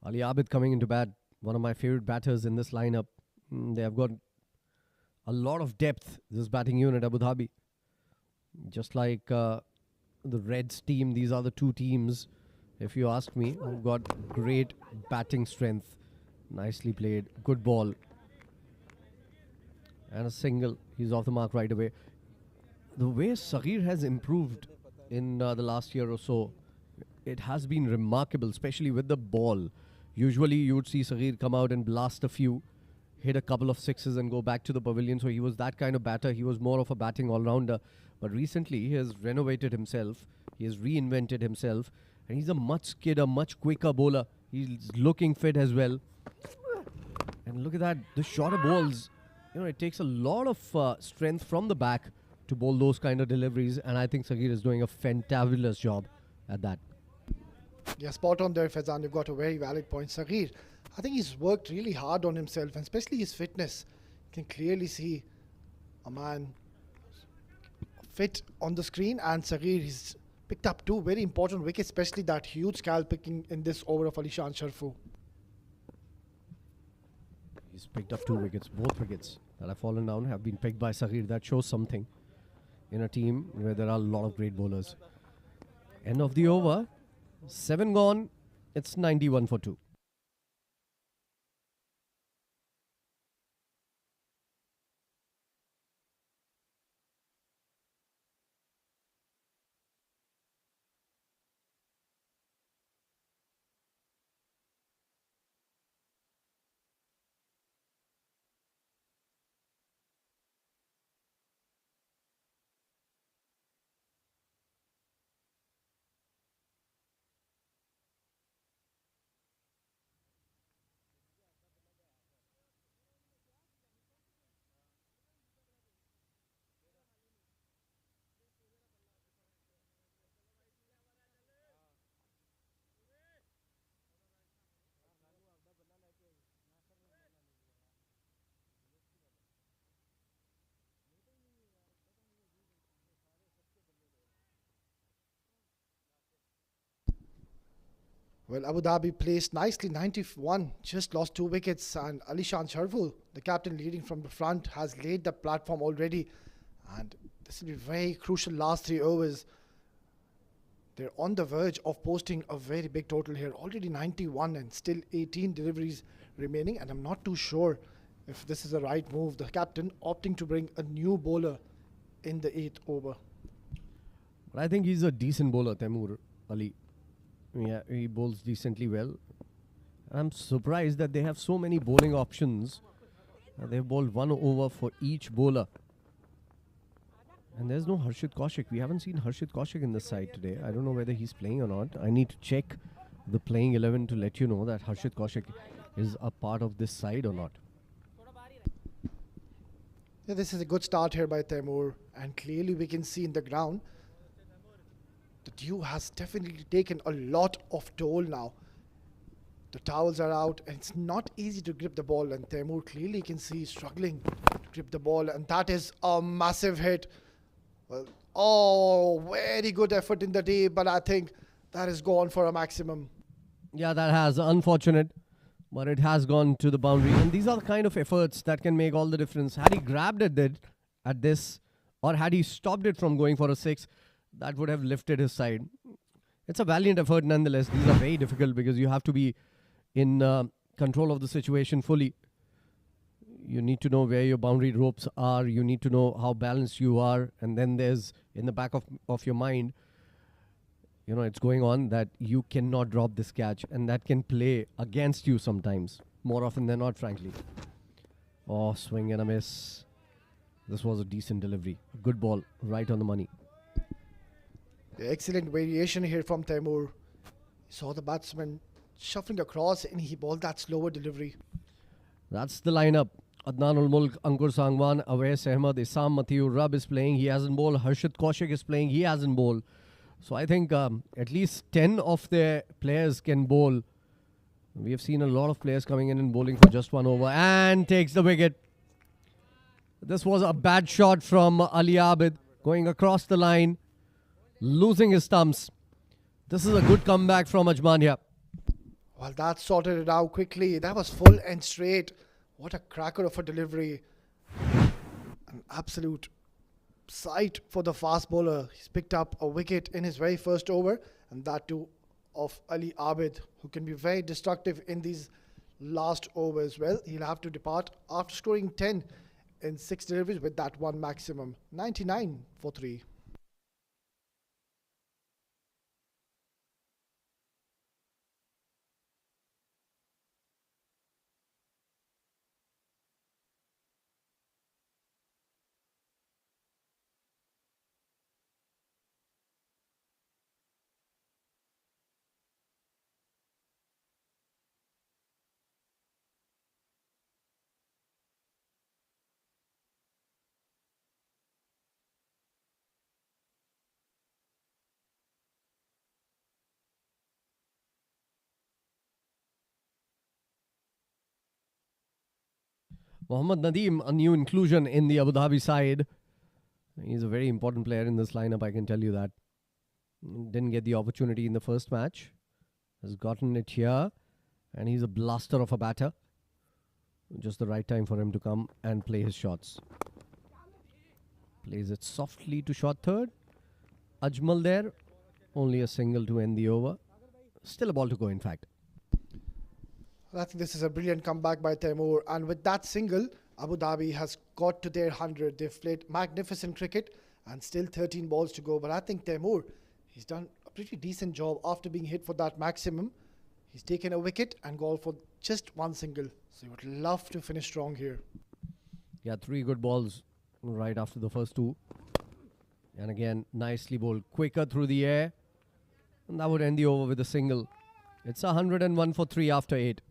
Ali Abid coming into bat, one of my favorite batters in this lineup. They have got a lot of depth, this batting unit, Abu Dhabi. Just like the Reds team, these are the two teams, if you ask me, who've got great batting strength. Nicely played, good ball. And a single, he's off the mark right away. The way Saghir has improved in the last year or so, it has been remarkable, especially with the ball. Usually you would see Saghir come out and blast a few, hit a couple of sixes and go back to the pavilion. So he was that kind of batter. He was more of a batting all-rounder. But recently he has renovated himself. He has reinvented himself. And he's a much skidder, much quicker bowler. He's looking fit as well. And look at that, the shorter balls. You know, it takes a lot of strength from the back to bowl those kind of deliveries. And I think Saghir is doing a fantabulous job at that. Yeah, spot on there, Faizan. You've got a very valid point. Saghir, I think he's worked really hard on himself, and especially his fitness. You can clearly see a man fit on the screen, and Saghir, he's picked up 2 very important wickets, especially that huge scalp picking in this over of Ali Shan Sharfu. He's picked up 2 wickets. Both wickets that have fallen down have been picked by Saghir. That shows something in a team where there are a lot of great bowlers. End of the over. 7 gone. It's 91 for 2. Well, Abu Dhabi placed nicely 91, just lost 2 wickets, and Alishan Sharful, the captain leading from the front, has laid the platform already. And this will be very crucial last 3 overs. They're on the verge of posting a very big total here. Already 91 and still 18 deliveries remaining. And I'm not too sure if this is the right move. The captain opting to bring a new bowler in the 8th over. But I think he's a decent bowler, Taimur Ali. Yeah, he bowls decently well. I'm surprised that they have so many bowling options. They've bowled 1 over for each bowler. And there's no Harshit Kaushik. We haven't seen Harshit Kaushik in this side today. I don't know whether he's playing or not. I need to check the playing 11 to let you know that Harshit Kaushik is a part of this side or not. Yeah, this is a good start here by Taimur. And clearly we can see in the ground, the dew has definitely taken a lot of toll now. The towels are out and it's not easy to grip the ball, and Taimur clearly can see struggling to grip the ball, and that is a massive hit. Well, oh, very good effort in the day, but I think that is gone for a maximum. Yeah, that has unfortunate, but it has gone to the boundary. And these are the kind of efforts that can make all the difference. Had he grabbed at this, or had he stopped it from going for a 6, that would have lifted his side. It's a valiant effort nonetheless. These are very difficult because you have to be in control of the situation fully. You need to know where your boundary ropes are. You need to know how balanced you are. And then there's, in the back of your mind, it's going on that you cannot drop this catch. And that can play against you sometimes. More often than not, frankly. Oh, swing and a miss. This was a decent delivery. A good ball, right on the money. Excellent variation here from Taimur. Saw the batsman shuffling across and he bowled that slower delivery. That's the lineup. Adnan ul Mulk, Ankur Sangwan, Awais Ahmed, Isam Mathiur Rab is playing. He hasn't bowled. Harshit Kaushik is playing. He hasn't bowled. So I think at least 10 of their players can bowl. We have seen a lot of players coming in and bowling for just 1 over and takes the wicket. This was a bad shot from Ali Abid going across the line, losing his stumps. This is a good comeback from Ajman here. Well, that sorted it out quickly. That was full and straight. What a cracker of a delivery. An absolute sight for the fast bowler. He's picked up a wicket in his very first over, and that too of Ali Abid, who can be very destructive in these last overs. Well, he'll have to depart after scoring 10 in 6 deliveries with that one maximum. 99 for 3. Mohammad Nadeem, a new inclusion in the Abu Dhabi side. He's a very important player in this lineup, I can tell you that. Didn't get the opportunity in the first match. Has gotten it here. And he's a blaster of a batter. Just the right time for him to come and play his shots. Plays it softly to short third. Ajmal there. Only a single to end the over. Still a ball to go, in fact. I think this is a brilliant comeback by Taimur, and with that single, Abu Dhabi has got to their 100. They've played magnificent cricket and still 13 balls to go. But I think Taimur, he's done a pretty decent job after being hit for that maximum. He's taken a wicket and gone for just one single. So he would love to finish strong here. Yeah, 3 good balls right after the first 2. And again, nicely bowled, quicker through the air. And that would end the over with a single. It's 101 for 3 after 8.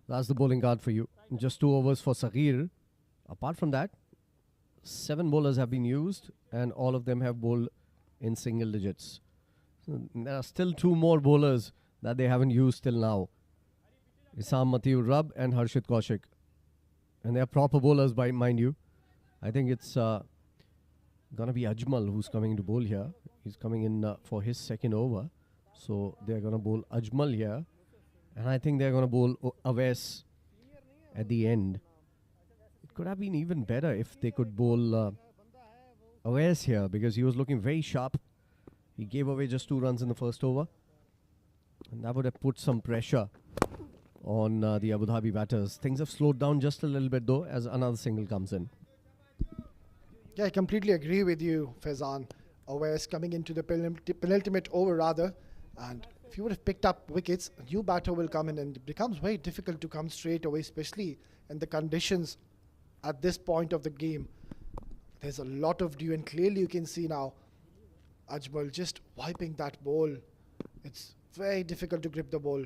That's the bowling card for you. Just 2 overs for Saghir. Apart from that, 7 bowlers have been used and all of them have bowled in single digits. So there are still 2 more bowlers that they haven't used till now. Isam Matiur Rab and Harshit Kaushik. And they are proper bowlers, by mind you. I think it's going to be Ajmal who's coming to bowl here. He's coming in for his second over. So they're going to bowl Ajmal here. And I think they're going to bowl Awais at the end. It could have been even better if they could bowl Awais here, because he was looking very sharp. He gave away just 2 runs in the first over. And that would have put some pressure on the Abu Dhabi batters. Things have slowed down just a little bit though as another single comes in. Yeah, I completely agree with you, Faizan. Awais coming into the penultimate over rather. And if you would have picked up wickets, a new batter will come in, and it becomes very difficult to come straight away, especially in the conditions at this point of the game. There's a lot of dew, and clearly you can see now Ajmal just wiping that ball. It's very difficult to grip the ball.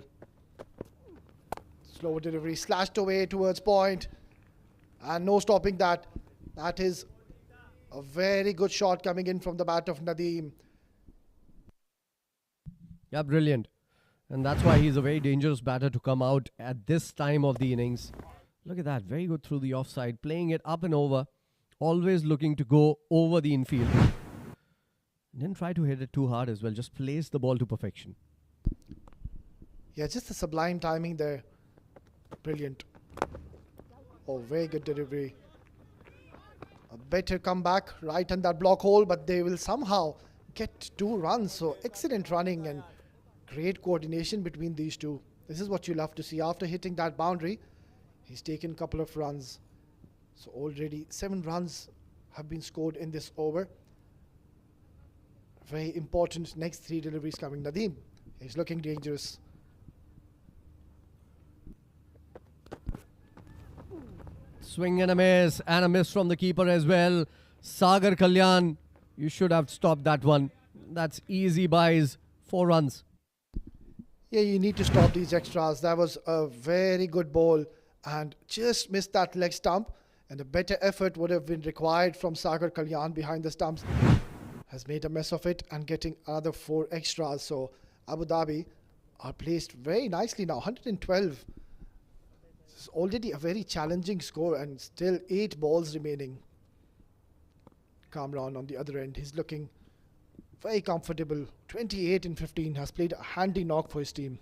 Slow delivery, slashed away towards point, and no stopping that. That is a very good shot coming in from the bat of Nadeem. Yeah, brilliant. And that's why he's a very dangerous batter to come out at this time of the innings. Look at that. Very good through the offside. Playing it up and over. Always looking to go over the infield. Didn't try to hit it too hard as well. Just placed the ball to perfection. Yeah, just the sublime timing there. Brilliant. Oh, very good delivery. A better comeback right on that block hole, but they will somehow get 2 runs. So excellent running and great coordination between these two. This is what you love to see. After hitting that boundary, he's taken a couple of runs. So already 7 runs have been scored in this over. Very important next 3 deliveries coming. Nadeem, he's looking dangerous. Swing and a miss from the keeper as well. Sagar Kalyan, you should have stopped that one. That's easy buys. 4 runs. Yeah, you need to stop these extras. That was a very good ball and just missed that leg stump. And a better effort would have been required from Sagar Kalyan behind the stumps. Has made a mess of it and getting another 4 extras. So Abu Dhabi are placed very nicely now. 112. This is already a very challenging score and still 8 balls remaining. Kamran on the other end. He's looking very comfortable. 28 in 15. Has played a handy knock for his team.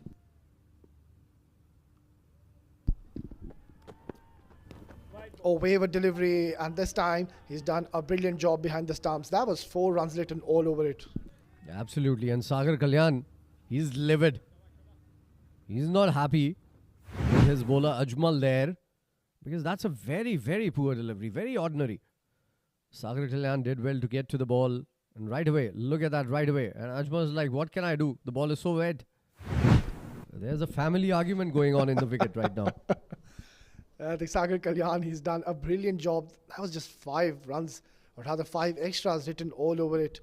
Oh, waiver delivery, and this time he's done a brilliant job behind the stumps. That was 4 runs written all over it. Yeah, absolutely. And Sagar Kalyan, he's livid. He's not happy with his bowler Ajmal there, because that's a very, very poor delivery. Very ordinary. Sagar Kalyan did well to get to the ball. And right away, look at that right away. And Ajmal's like, what can I do? The ball is so wet. There's a family argument going on in the wicket right now. I think Sagar Kalyan, he's done a brilliant job. That was just 5 runs, or rather 5 extras written all over it.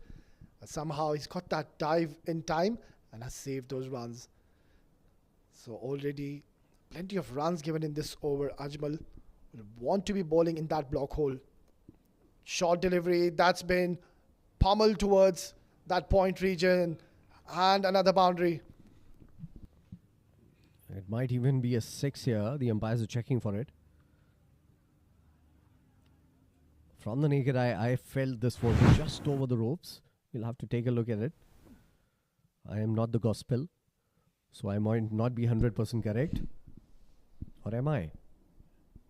Somehow he's got that dive in time and has saved those runs. So already plenty of runs given in this over. Ajmal will want to be bowling in that block hole. Short delivery, that's been pummeled towards that point region, and another boundary. It might even be a 6 here. The umpires are checking for it. From the naked eye, I felt this was just over the ropes. You'll have to take a look at it. I am not the gospel, so I might not be 100% correct. Or am I?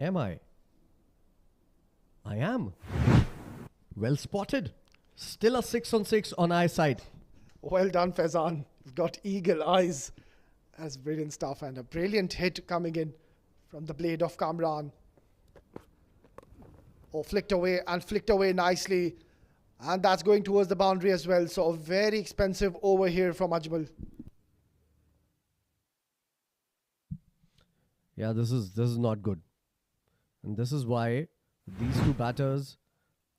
Am I? I am. Well spotted. Still a 6 on 6 on eyesight. Well done, Faizan. You've got eagle eyes. That's brilliant stuff, and a brilliant hit coming in from the blade of Kamran. Oh, flicked away nicely. And that's going towards the boundary as well. So a very expensive over here from Ajmal. Yeah, this is not good. And this is why these two batters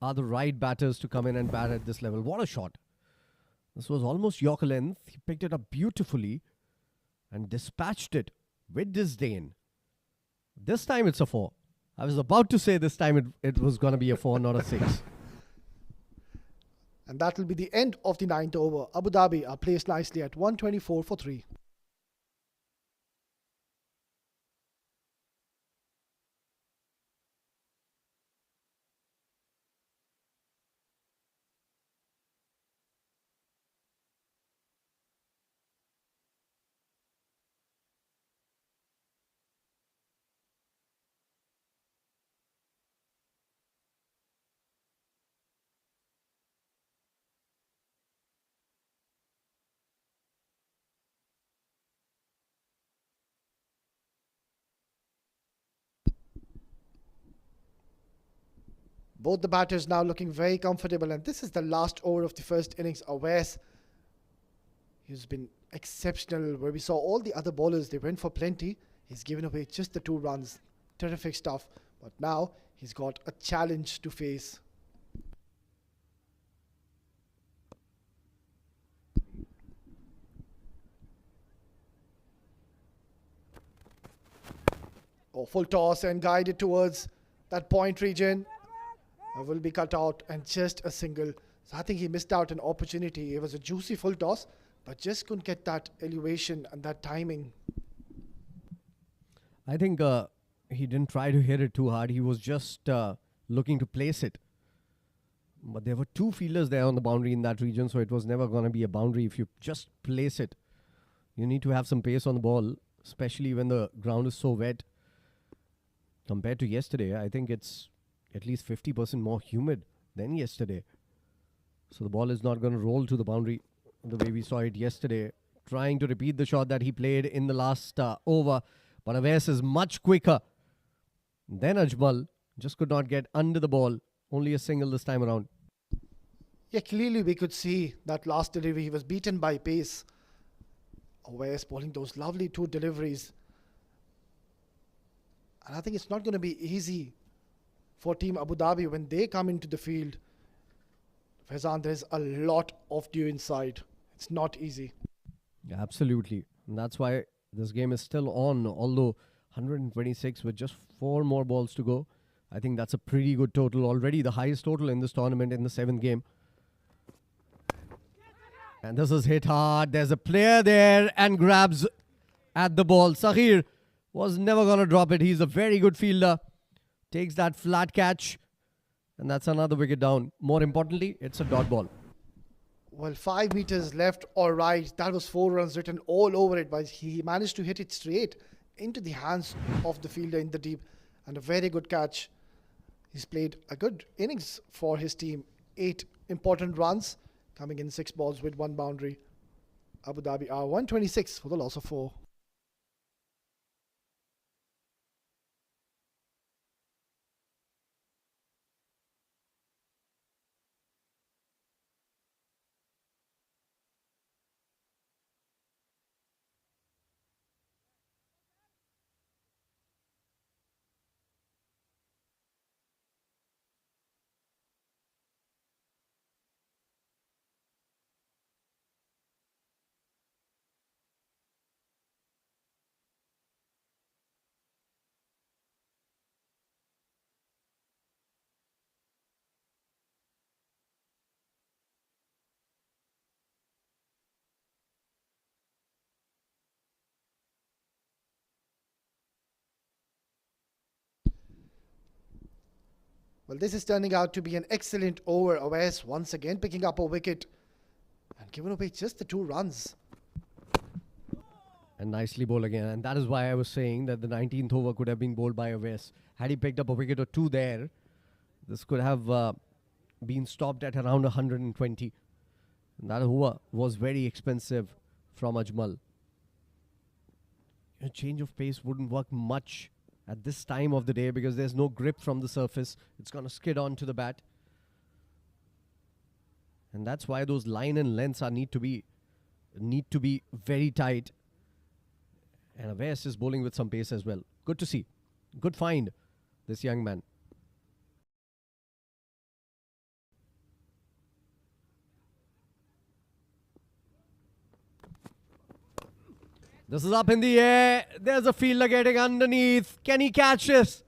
are the right batters to come in and bat at this level. What a shot. This was almost Yorker length. He picked it up beautifully and dispatched it with disdain. This time it's a 4. I was about to say this time it was going to be a 4, not a 6. And that will be the end of the 9th over. Abu Dhabi are placed nicely at 124 for 3. Both the batters now looking very comfortable, and this is the last over of the first innings. Awais, he's been exceptional. Where we saw all the other bowlers, they went for plenty. He's given away just the 2 runs. Terrific stuff. But now he's got a challenge to face. Oh, full toss and guided towards that point region. Will be cut out and just a single. So I think he missed out an opportunity. It was a juicy full toss, but just couldn't get that elevation and that timing. I think he didn't try to hit it too hard. He was just looking to place it. But there were 2 fielders there on the boundary in that region, so it was never going to be a boundary if you just place it. You need to have some pace on the ball, especially when the ground is so wet. Compared to yesterday, I think it's at least 50% more humid than yesterday. So the ball is not going to roll to the boundary the way we saw it yesterday. Trying to repeat the shot that he played in the last over. But Awais is much quicker than Ajmal. Just could not get under the ball. Only a single this time around. Yeah, clearly we could see that last delivery. He was beaten by pace. Awais bowling those lovely 2 deliveries. And I think it's not going to be easy for Team Abu Dhabi when they come into the field. Faizan, there's a lot of dew inside. It's not easy. Yeah, absolutely. And that's why this game is still on. Although 126 with just 4 more balls to go. I think that's a pretty good total already. The highest total in this tournament in the 7th game. And this is hit hard. There's a player there and grabs at the ball. Sahir was never going to drop it. He's a very good fielder. Takes that flat catch. And that's another wicket down. More importantly, it's a dot ball. Well, 5 meters left or right. That was 4 runs written all over it. But he managed to hit it straight into the hands of the fielder in the deep. And a very good catch. He's played a good innings for his team. 8 important runs. Coming in 6 balls with 1 boundary. Abu Dhabi are 126 for the loss of 4. Well, this is turning out to be an excellent over. Awais once again picking up a wicket and giving away just the 2 runs. And nicely bowled again. And that is why I was saying that the 19th over could have been bowled by Awais. Had he picked up a wicket or 2 there, this could have been stopped at around 120. And that over was very expensive from Ajmal. A change of pace wouldn't work much at this time of the day because there's no grip from the surface. It's going to skid onto the bat. And that's why those line and lengths need to be very tight. And Awais is bowling with some pace as well. Good to see. Good find, this young man. This is up in the air. There's a fielder getting underneath. Can he catch this?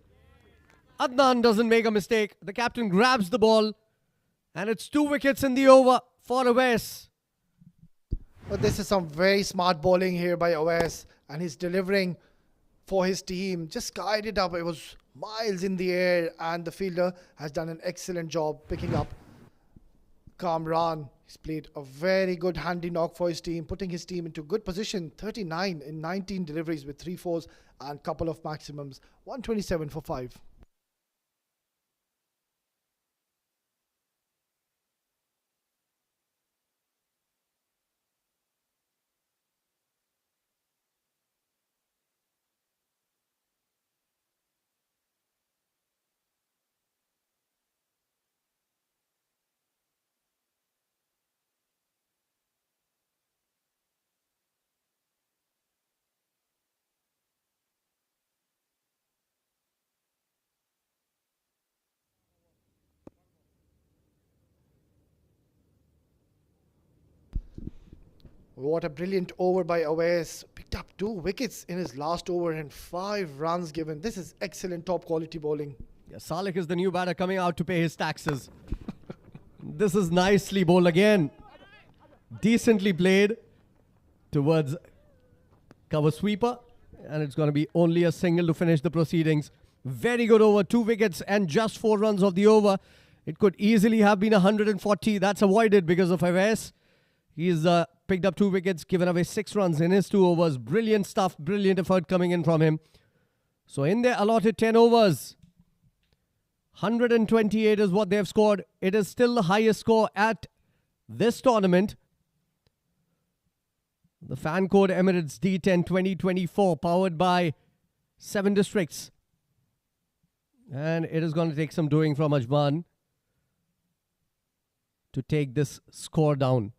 Adnan doesn't make a mistake. The captain grabs the ball. And it's 2 wickets in the over for Awais. But this is some very smart bowling here by Awais. And he's delivering for his team. Just guided up. It was miles in the air. And the fielder has done an excellent job picking up Kamran. He's played a very good handy knock for his team, putting his team into good position. 39 in 19 deliveries with 3 fours and couple of maximums. 127 for 5. What a brilliant over by Awais. Picked up 2 wickets in his last over and 5 runs given. This is excellent top quality bowling. Yeah, Salek is the new batter coming out to pay his taxes. This is nicely bowled again. Decently played towards cover sweeper. And it's going to be only a single to finish the proceedings. Very good over. 2 wickets and just 4 runs of the over. It could easily have been 140. That's avoided because of Awais. He's picked up 2 wickets, given away 6 runs in his 2 overs. Brilliant stuff, brilliant effort coming in from him. So in their allotted 10 overs, 128 is what they've scored. It is still the highest score at this tournament. The fan code Emirates D10 2024, powered by 7 districts. And it is going to take some doing from Ajman to take this score down.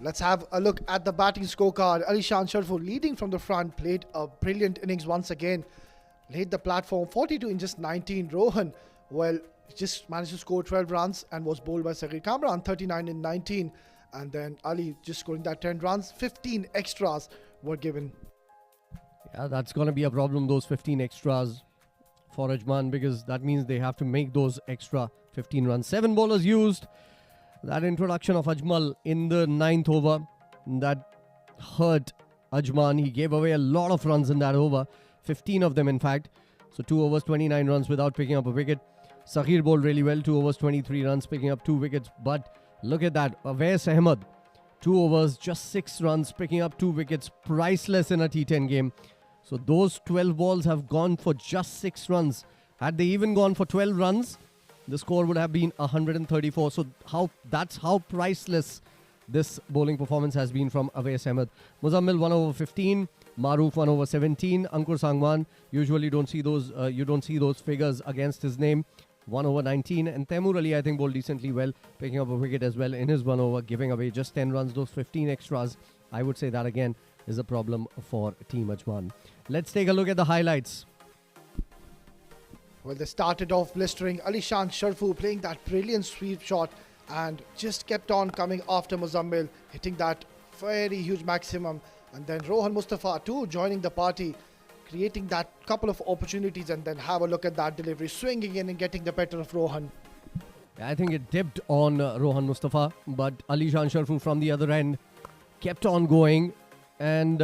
Let's have a look at the batting scorecard. Alishan Sharfu leading from the front, played a brilliant innings once again. Laid the platform 42 in just 19. Rohan, well, just managed to score 12 runs and was bowled by Saghir Kamran, 39 in 19. And then Ali just scoring that 10 runs. 15 extras were given. Yeah, that's going to be a problem, those 15 extras for Ajman, because that means they have to make those extra 15 runs. 7 bowlers used. That introduction of Ajmal in the 9th over, that hurt Ajman. He gave away a lot of runs in that over, 15 of them in fact. So 2 overs, 29 runs without picking up a wicket. Saghir bowled really well, 2 overs, 23 runs, picking up 2 wickets. But look at that, Awais Ahmed, 2 overs, just 6 runs, picking up 2 wickets. Priceless in a T10 game. So those 12 balls have gone for just 6 runs. Had they even gone for 12 runs, the score would have been 134. So that's how priceless this bowling performance has been from Awais Ahmed. Muzammil 1 over 15, Maroof 1 over 17, Ankur Sangwan. Usually don't see those you don't see those figures against his name. 1 over 19, and Taimur Ali I think bowled decently well, picking up a wicket as well in his 1 over, giving away just 10 runs. Those 15 extras, I would say that again is a problem for Team Ajman. Let's take a look at the highlights. Well, they started off blistering. Alishan Sharfu playing that brilliant sweep shot and just kept on coming after Muzammil, hitting that very huge maximum. And then Rohan Mustafa too joining the party, creating that couple of opportunities. And then have a look at that delivery, swinging in and getting the better of Rohan. I think it dipped on Rohan Mustafa, but Alishan Sharfu from the other end kept on going. And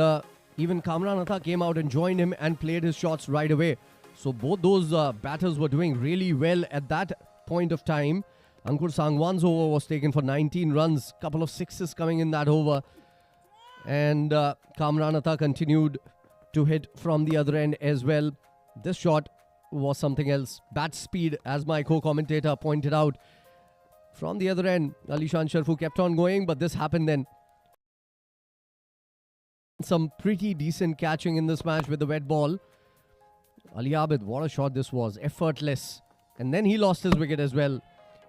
even Kamran Atta came out and joined him and played his shots right away. So both those batters were doing really well at that point of time. Ankur Sangwan's over was taken for 19 runs, couple of sixes coming in that over. And Kamran Atta continued to hit from the other end as well. This shot was something else. Bat speed, as my co-commentator pointed out. From the other end, Alishan Sharfu kept on going, but this happened then. Some pretty decent catching in this match with the wet ball. Ali Abid, what a shot this was. Effortless. And then he lost his wicket as well.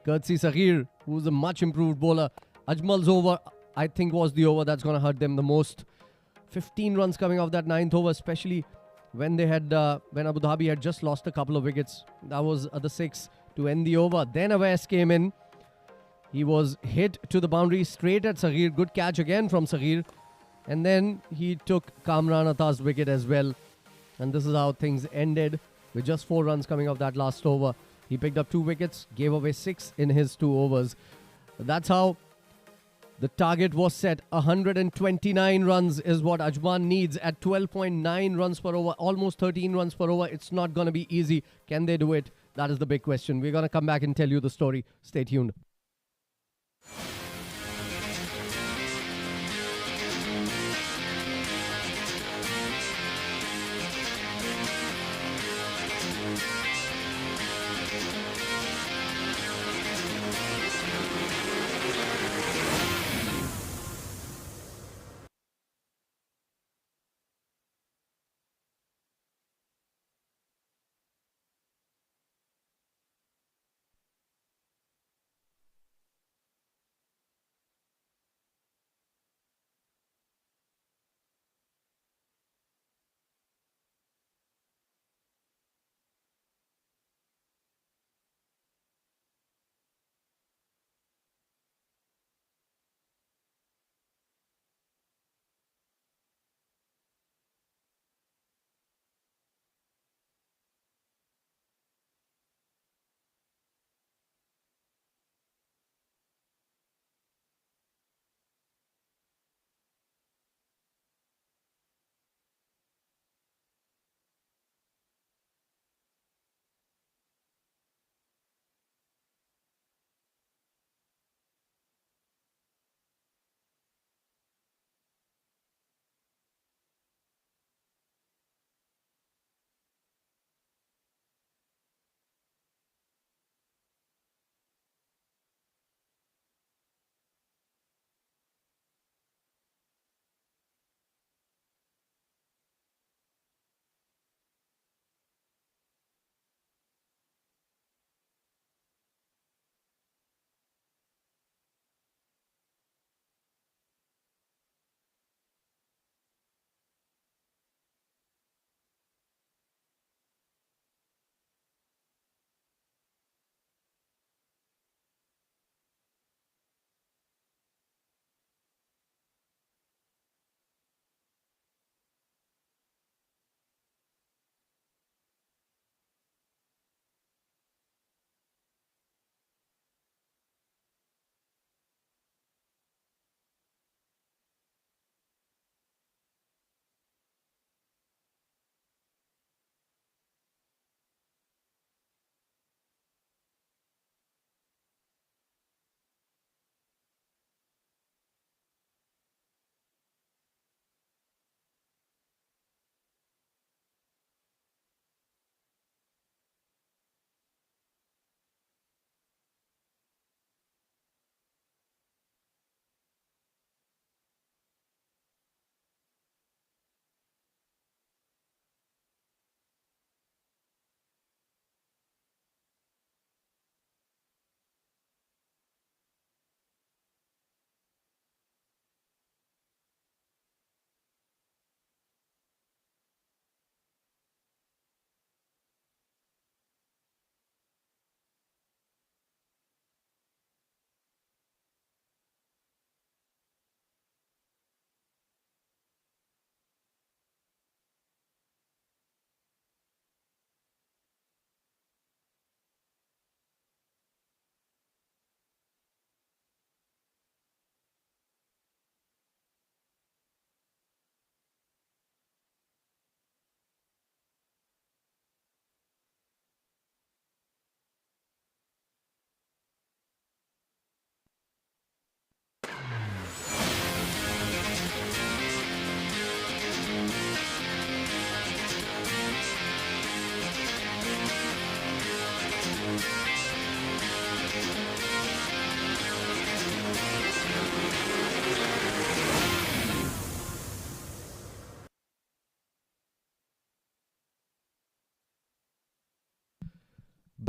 Courtesy Saghir, who's a much improved bowler. Ajmal's over, I think, was the over that's going to hurt them the most. 15 runs coming off that 9th over, especially when they had when Abu Dhabi had just lost a couple of wickets. That was the 6 to end the over. Then Awais came in. He was hit to the boundary straight at Saghir. Good catch again from Saghir. And then he took Kamran Atta's wicket as well. And this is how things ended with just 4 runs coming off that last over. He picked up 2 wickets, gave away 6 in his 2 overs. That's how the target was set. 129 runs is what Ajman needs at 12.9 runs per over, almost 13 runs per over. It's not going to be easy. Can they do it? That is the big question. We're going to come back and tell you the story. Stay tuned.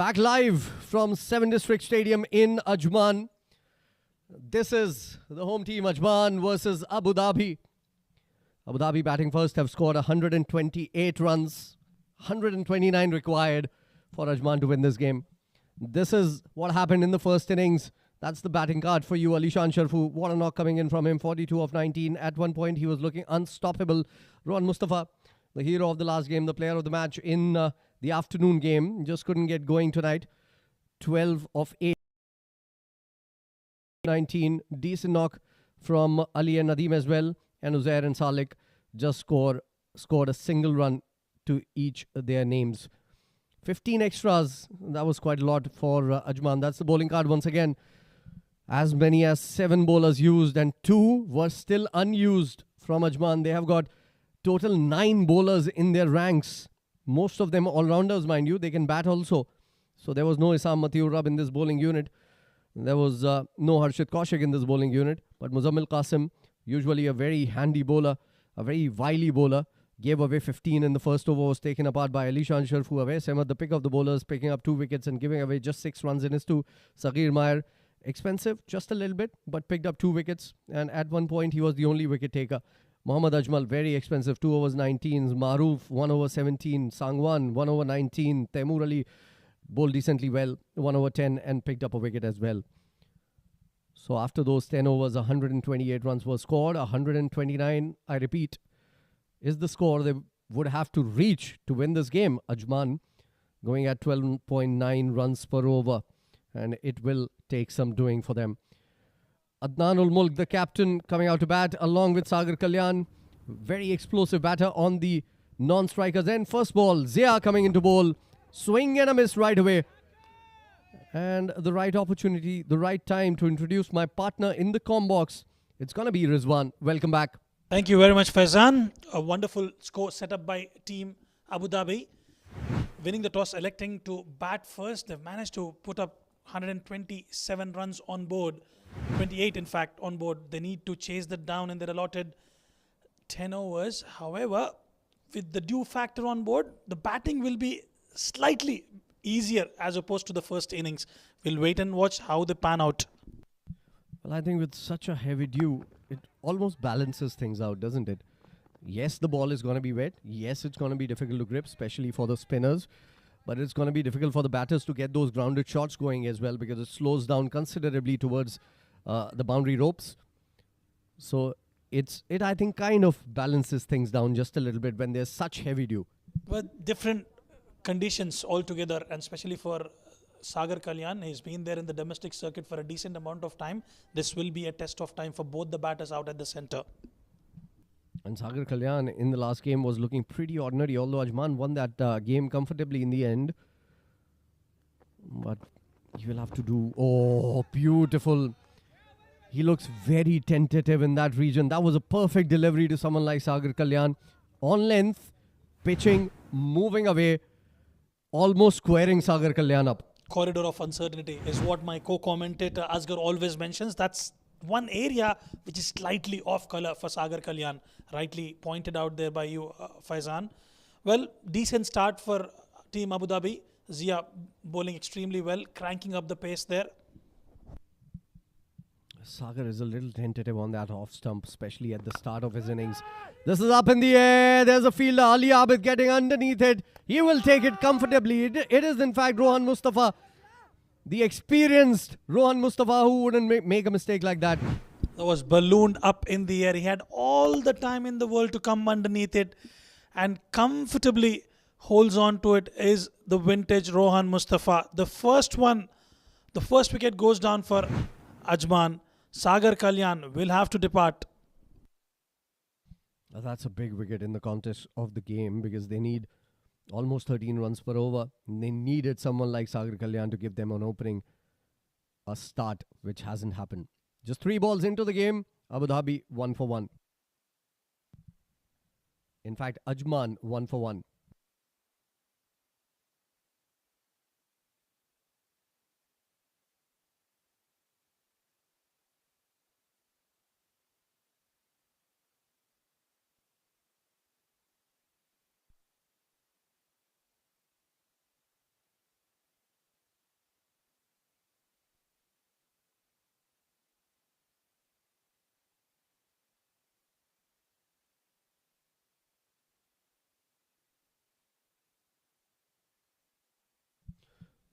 Back live from 7 District Stadium in Ajman. This is the home team, Ajman versus Abu Dhabi. Abu Dhabi batting first have scored 128 runs. 129 required for Ajman to win this game. This is what happened in the first innings. That's the batting card for you. Alishan Sharfu, what a knock coming in from him. 42 of 19. At one point, he was looking unstoppable. Rohan Mustafa, the hero of the last game, the player of the match in the afternoon game, just couldn't get going tonight. 12 of 8. 19. Decent knock from Ali and Nadeem as well. And Uzair and Salik just scored a single run to each their names. 15 extras. That was quite a lot for Ajman. That's the bowling card once again. As many as 7 bowlers used and 2 were still unused from Ajman. They have got total 9 bowlers in their ranks. Most of them all-rounders, mind you. They can bat also. So there was no Isam Matiur Rab in this bowling unit. There was no Harshit Kaushik in this bowling unit. But Muzammil Qasim, usually a very handy bowler, a very wily bowler, gave away 15 in the first over, was taken apart by Alishan Sharfu. Awais Ahmed, the pick of the bowlers, picking up 2 wickets and giving away just 6 runs in his 2. Saghir Mayer, expensive, just a little bit, but picked up 2 wickets. And at one point, he was the only wicket taker. Mohammad Ajmal, very expensive, 2 overs 19. Maroof, 1 over 17. Sangwan, 1 over 19. Taimur Ali bowled decently well, 1 over 10, and picked up a wicket as well. So after those 10 overs, 128 runs were scored. 129, I repeat, is the score they would have to reach to win this game. Ajman going at 12.9 runs per over, and it will take some doing for them. Adnan ul Mulk, the captain, coming out to bat along with Sagar Kalyan. Very explosive batter on the non-strikers end. First ball, Zia coming into bowl. Swing and a miss right away. And the right opportunity, the right time to introduce my partner in the comm box. It's going to be Rizwan. Welcome back. Thank you very much, Faizan. A wonderful score set up by Team Abu Dhabi. Winning the toss, electing to bat first. They've managed to put up 127 runs on board. 28, in fact, on board. They need to chase that down in their allotted 10 overs. However, with the due factor on board, the batting will be slightly easier as opposed to the first innings. We'll wait and watch how they pan out. Well, I think with such a heavy dew, it almost balances things out, doesn't it? Yes, the ball is going to be wet. Yes, it's going to be difficult to grip, especially for the spinners. But it's going to be difficult for the batters to get those grounded shots going as well, because it slows down considerably towards the boundary ropes. So it I think kind of balances things down just a little bit when there's such heavy dew. But different conditions altogether, and especially for Sagar Kalyan. He's been there in the domestic circuit for a decent amount of time. This will be a test of time for both the batters out at the centre. And Sagar Kalyan in the last game was looking pretty ordinary, although Ajman won that game comfortably in the end. But he will have to do... Oh, beautiful. He looks very tentative in that region. That was a perfect delivery to someone like Sagar Kalyan. On length, pitching, moving away, almost squaring Sagar Kalyan up. Corridor of uncertainty is what my co-commentator Asghar always mentions. That's one area which is slightly off colour for Sagar Kalyan, rightly pointed out there by you, Faizan. Well, decent start for Team Abu Dhabi. Zia bowling extremely well, cranking up the pace there. Sagar is a little tentative on that off stump, especially at the start of his innings. This is up in the air. There's a fielder, Ali Abid, getting underneath it. He will take it comfortably. It is, in fact, Rohan Mustafa, the experienced Rohan Mustafa, who wouldn't make a mistake like that. That was ballooned up in the air. He had all the time in the world to come underneath it and comfortably holds on to it. Is the vintage Rohan Mustafa. The first wicket goes down for Ajman. Sagar Kalyan will have to depart. That's a big wicket in the contest of the game, because they need almost 13 runs per over. They needed someone like Sagar Kalyan to give them an opening, a start, which hasn't happened. Just 3 balls into the game, Abu Dhabi 1 for 1. In fact, Ajman 1 for 1.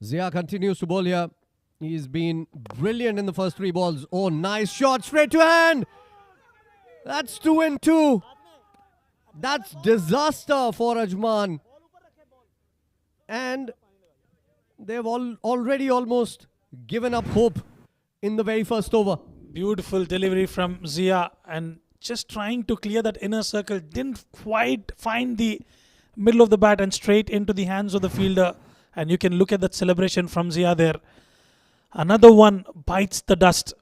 Zia continues to bowl here. He's been brilliant in the first 3 balls. Oh, nice shot. Straight to hand. That's 2 and 2. That's disaster for Ajman. And they've already almost given up hope in the very first over. Beautiful delivery from Zia, and just trying to clear that inner circle. Didn't quite find the middle of the bat and straight into the hands of the fielder. And you can look at that celebration from Zia there. Another one bites the dust.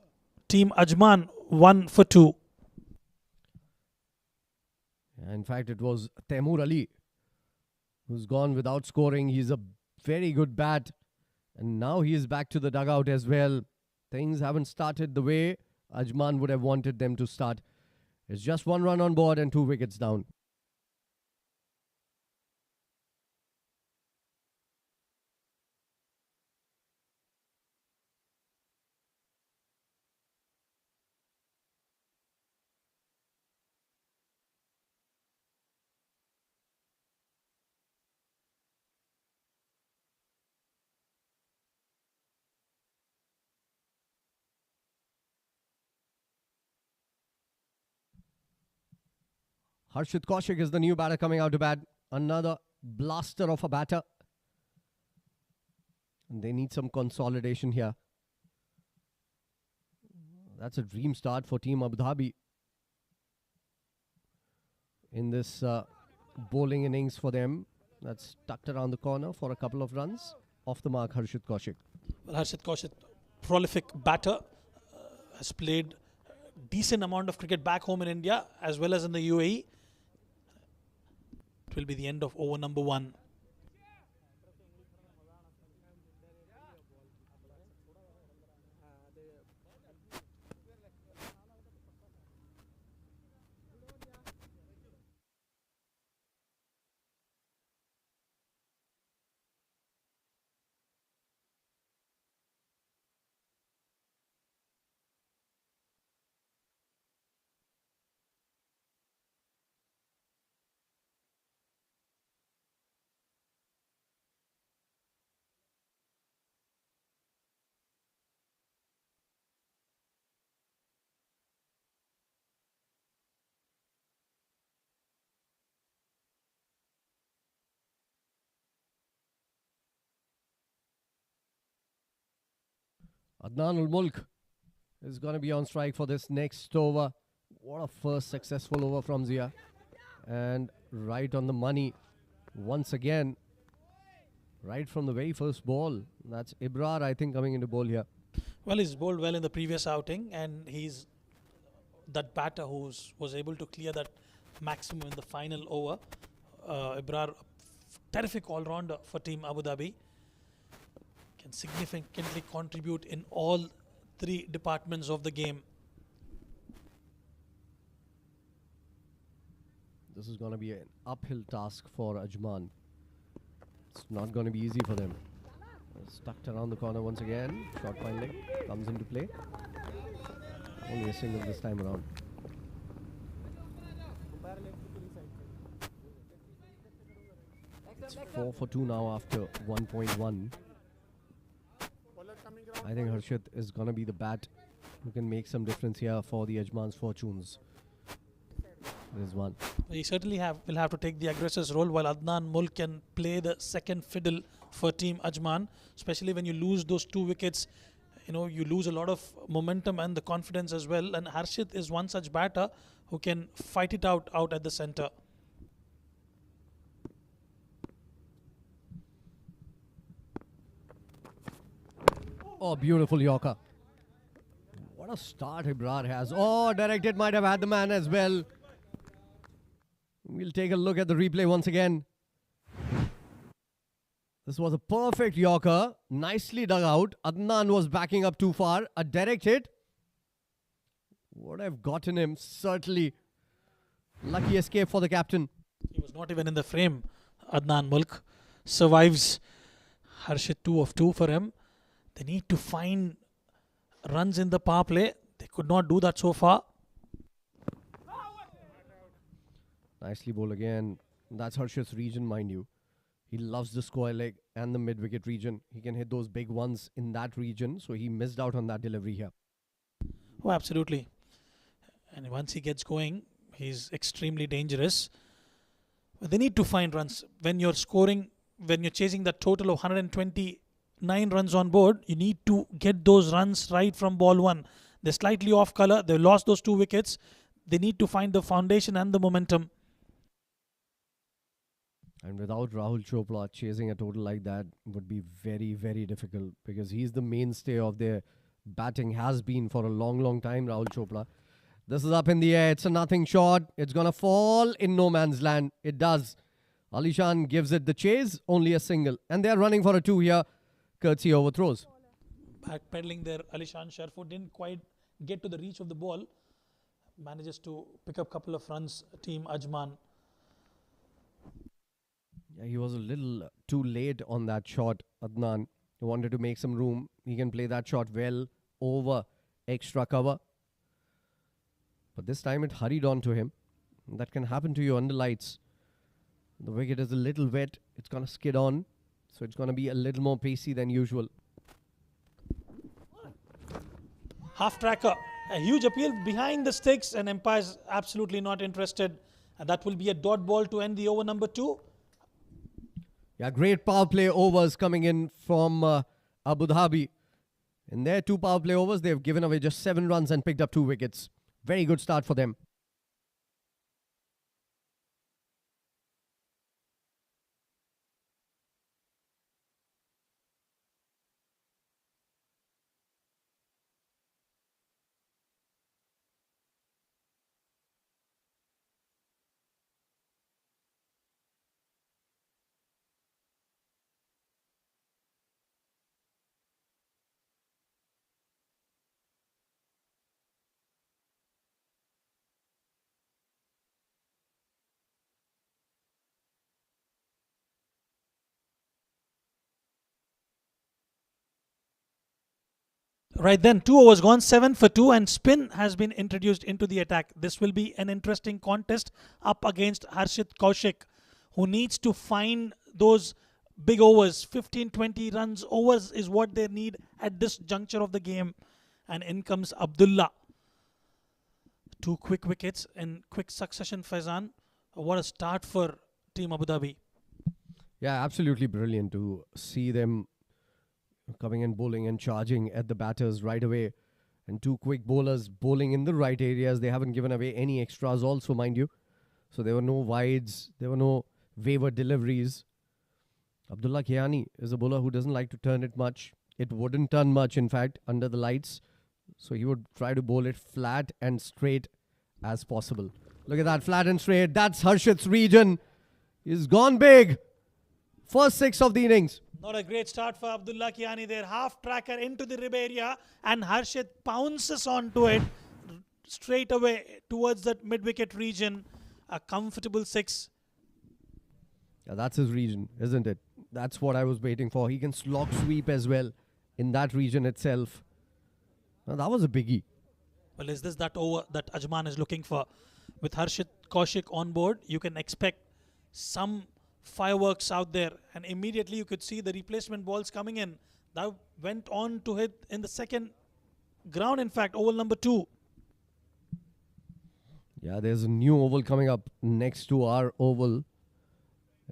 Team Ajman 1 for 2. In fact, it was Taimur Ali who's gone without scoring. He's a very good bat. And now he is back to the dugout as well. Things haven't started the way Ajman would have wanted them to start. It's just 1 run on board and 2 wickets down. Harshit Kaushik is the new batter coming out to bat. Another blaster of a batter. And they need some consolidation here. That's a dream start for Team Abu Dhabi in this bowling innings for them. That's tucked around the corner for a couple of runs. Off the mark, Harshit Kaushik. Well, Harshit Kaushik, prolific batter, has played decent amount of cricket back home in India as well as in the UAE. It will be the end of over number 1. Adnan ul-Mulk is going to be on strike for this next over. What a first successful over from Zia. And right on the money once again. Right from the very first ball. That's Ibrar, I think, coming into bowl here. Well, he's bowled well in the previous outing, and he's that batter who was able to clear that maximum in the final over. Ibrar, terrific all-rounder for Team Abu Dhabi. Can significantly contribute in all 3 departments of the game. This is going to be an uphill task for Ajman. It's not going to be easy for them. Stuck around the corner once again. Short fine leg comes into play. Only a single this time around. It's 4 for 2 now after 1.1. I think Harshit is going to be the bat who can make some difference here for the Ajman's fortunes. There's one. He certainly will have to take the aggressor's role, while Adnan Mulk can play the second fiddle for Team Ajman, especially when you lose those 2 wickets. You know, you lose a lot of momentum and the confidence as well. And Harshit is one such batter who can fight it out at the centre. Oh, beautiful Yorker. What a start Ibrar has. Oh, directed might have had the man as well. We'll take a look at the replay once again. This was a perfect Yorker. Nicely dug out. Adnan was backing up too far. A direct hit would have gotten him, certainly. Lucky escape for the captain. He was not even in the frame. Adnan Mulk survives. Harshit 2 of 2 for him. They need to find runs in the power play. They could not do that so far. Nicely bowled again. That's Harshit's region, mind you. He loves the square leg and the mid-wicket region. He can hit those big ones in that region, so he missed out on that delivery here. Oh, absolutely. And once he gets going, he's extremely dangerous. But they need to find runs. When you're scoring, when you're chasing that total of 129 runs on board, you need to get those runs right from ball one. They're slightly off color. They lost those 2 wickets. They need to find the foundation and the momentum. And without Rahul Chopra, chasing a total like that would be very, very difficult, because he's the mainstay of their batting, has been for a long, long time, Rahul Chopra. This is up in the air. It's a nothing shot. It's going to fall in no man's land. It does. Alishan gives it the chase, only a single. And they're running for a 2 here, courtesy overthrows. Backpedaling there, Alishan Sharfo didn't quite get to the reach of the ball. Manages to pick up a couple of runs, team Ajman. Yeah, he was a little too late on that shot, Adnan. He wanted to make some room. He can play that shot well over extra cover. But this time it hurried on to him. That can happen to you under lights. The wicket is a little wet. It's going to skid on. So it's going to be a little more pacey than usual. Half tracker, a huge appeal behind the sticks, and umpire's absolutely not interested. And that will be a dot ball to end the over number 2. Yeah, great power play overs coming in from Abu Dhabi. In their 2 power play overs, they've given away just 7 runs and picked up 2 wickets. Very good start for them. Right then, 2 overs gone, 7 for 2, and spin has been introduced into the attack. This will be an interesting contest up against Harshit Kaushik, who needs to find those big overs. 15-20 runs overs is what they need at this juncture of the game. And in comes Abdullah. 2 quick wickets in quick succession, Faizan. What a start for Team Abu Dhabi. Yeah, absolutely brilliant to see them coming and bowling and charging at the batters right away. And 2 quick bowlers bowling in the right areas. They haven't given away any extras also, mind you. So there were no wides. There were no waiver deliveries. Abdullah Kiani is a bowler who doesn't like to turn it much. It wouldn't turn much, in fact, under the lights. So he would try to bowl it flat and straight as possible. Look at that, flat and straight. That's Harshit's region. He's gone big. First 6 of the innings. Not a great start for Abdullah Kiani there. Half tracker into the rib area, and Harshit pounces onto it straight away towards that mid-wicket region. A comfortable 6. Yeah, that's his region, isn't it? That's what I was waiting for. He can slog sweep as well in that region itself. Now, that was a biggie. Well, is this that over that Ajman is looking for? With Harshit Kaushik on board, you can expect some fireworks out there, and immediately you could see the replacement balls coming in. That went on to hit in the second ground, in fact, oval number 2. Yeah, there's a new oval coming up next to our oval,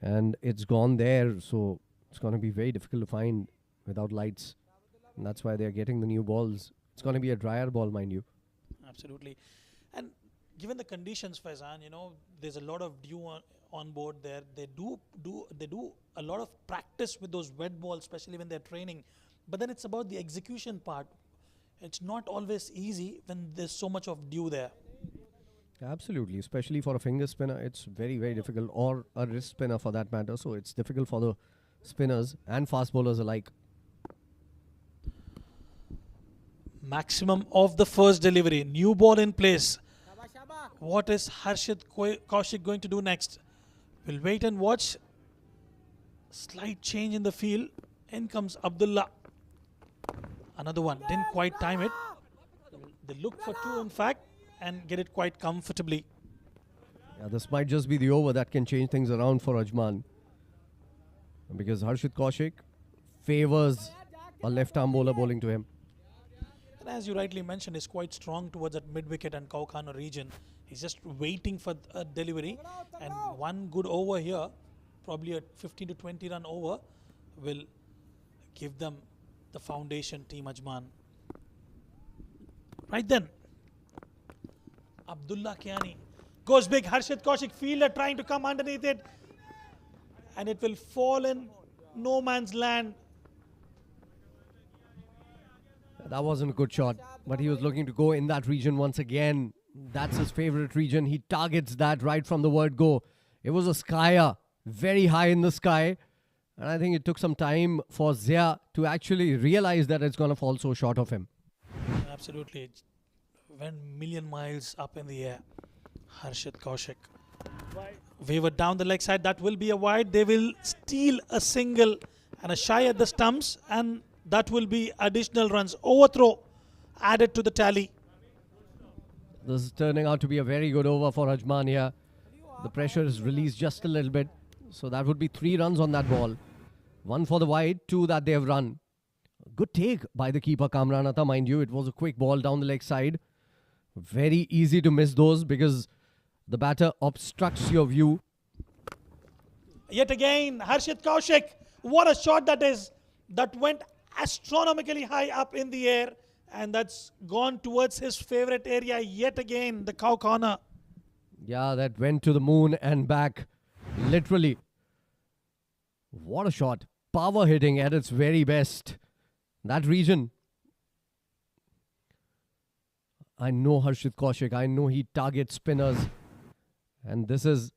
and it's gone there, so it's going to be very difficult to find without lights, and that's why they're getting the new balls. It's going to be a drier ball, mind you. Absolutely. And given the conditions, Faizan, there's a lot of dew on board there. They do a lot of practice with those wet balls, especially when they're training. But then it's about the execution part. It's not always easy when there's so much of dew there. Absolutely, especially for a finger spinner, it's very, very difficult, or a wrist spinner for that matter. So it's difficult for the spinners and fast bowlers alike. Maximum of the first delivery. New ball in place. What is Harshit Kaushik going to do next? We'll wait and watch. Slight change in the field. In comes Abdullah. Another one. Didn't quite time it. They look for 2, in fact, and get it quite comfortably. Yeah, this might just be the over that can change things around for Ajman. because Harshit Kaushik favors a left-arm bowler bowling to him. And as you rightly mentioned, he's quite strong towards that mid-wicket and Kaukhana region. He's just waiting for a delivery, and one good over here, probably a 15 to 20 run over, will give them the foundation, Team Ajman. Right then, Abdullah Kiani goes big. Harshit Kaushik, fielder trying to come underneath it, and it will fall in no man's land. That wasn't a good shot, but he was looking to go in that region once again. That's his favorite region. He targets that right from the word go. It was a skyer, very high in the sky. And I think it took some time for Zia to actually realize that it's going to fall so short of him. Absolutely. It went million miles up in the air. Harshit Kaushik. Wavered down the leg side. That will be a wide. They will steal a single and a shy at the stumps, and that will be additional runs. Overthrow added to the tally. This is turning out to be a very good over for Ajman here. The pressure is released just a little bit. So that would be 3 runs on that ball. 1 for the wide, 2 that they have run. Good take by the keeper Kamran Atta, mind you. It was a quick ball down the leg side. Very easy to miss those because the batter obstructs your view. Yet again, Harshit Kaushik. What a shot that is. That went astronomically high up in the air, and that's gone towards his favorite area yet again, the cow corner. Yeah, that went to the moon and back. Literally. What a shot. Power hitting at its very best. That region. I know Harshit Kaushik. I know he targets spinners. And this is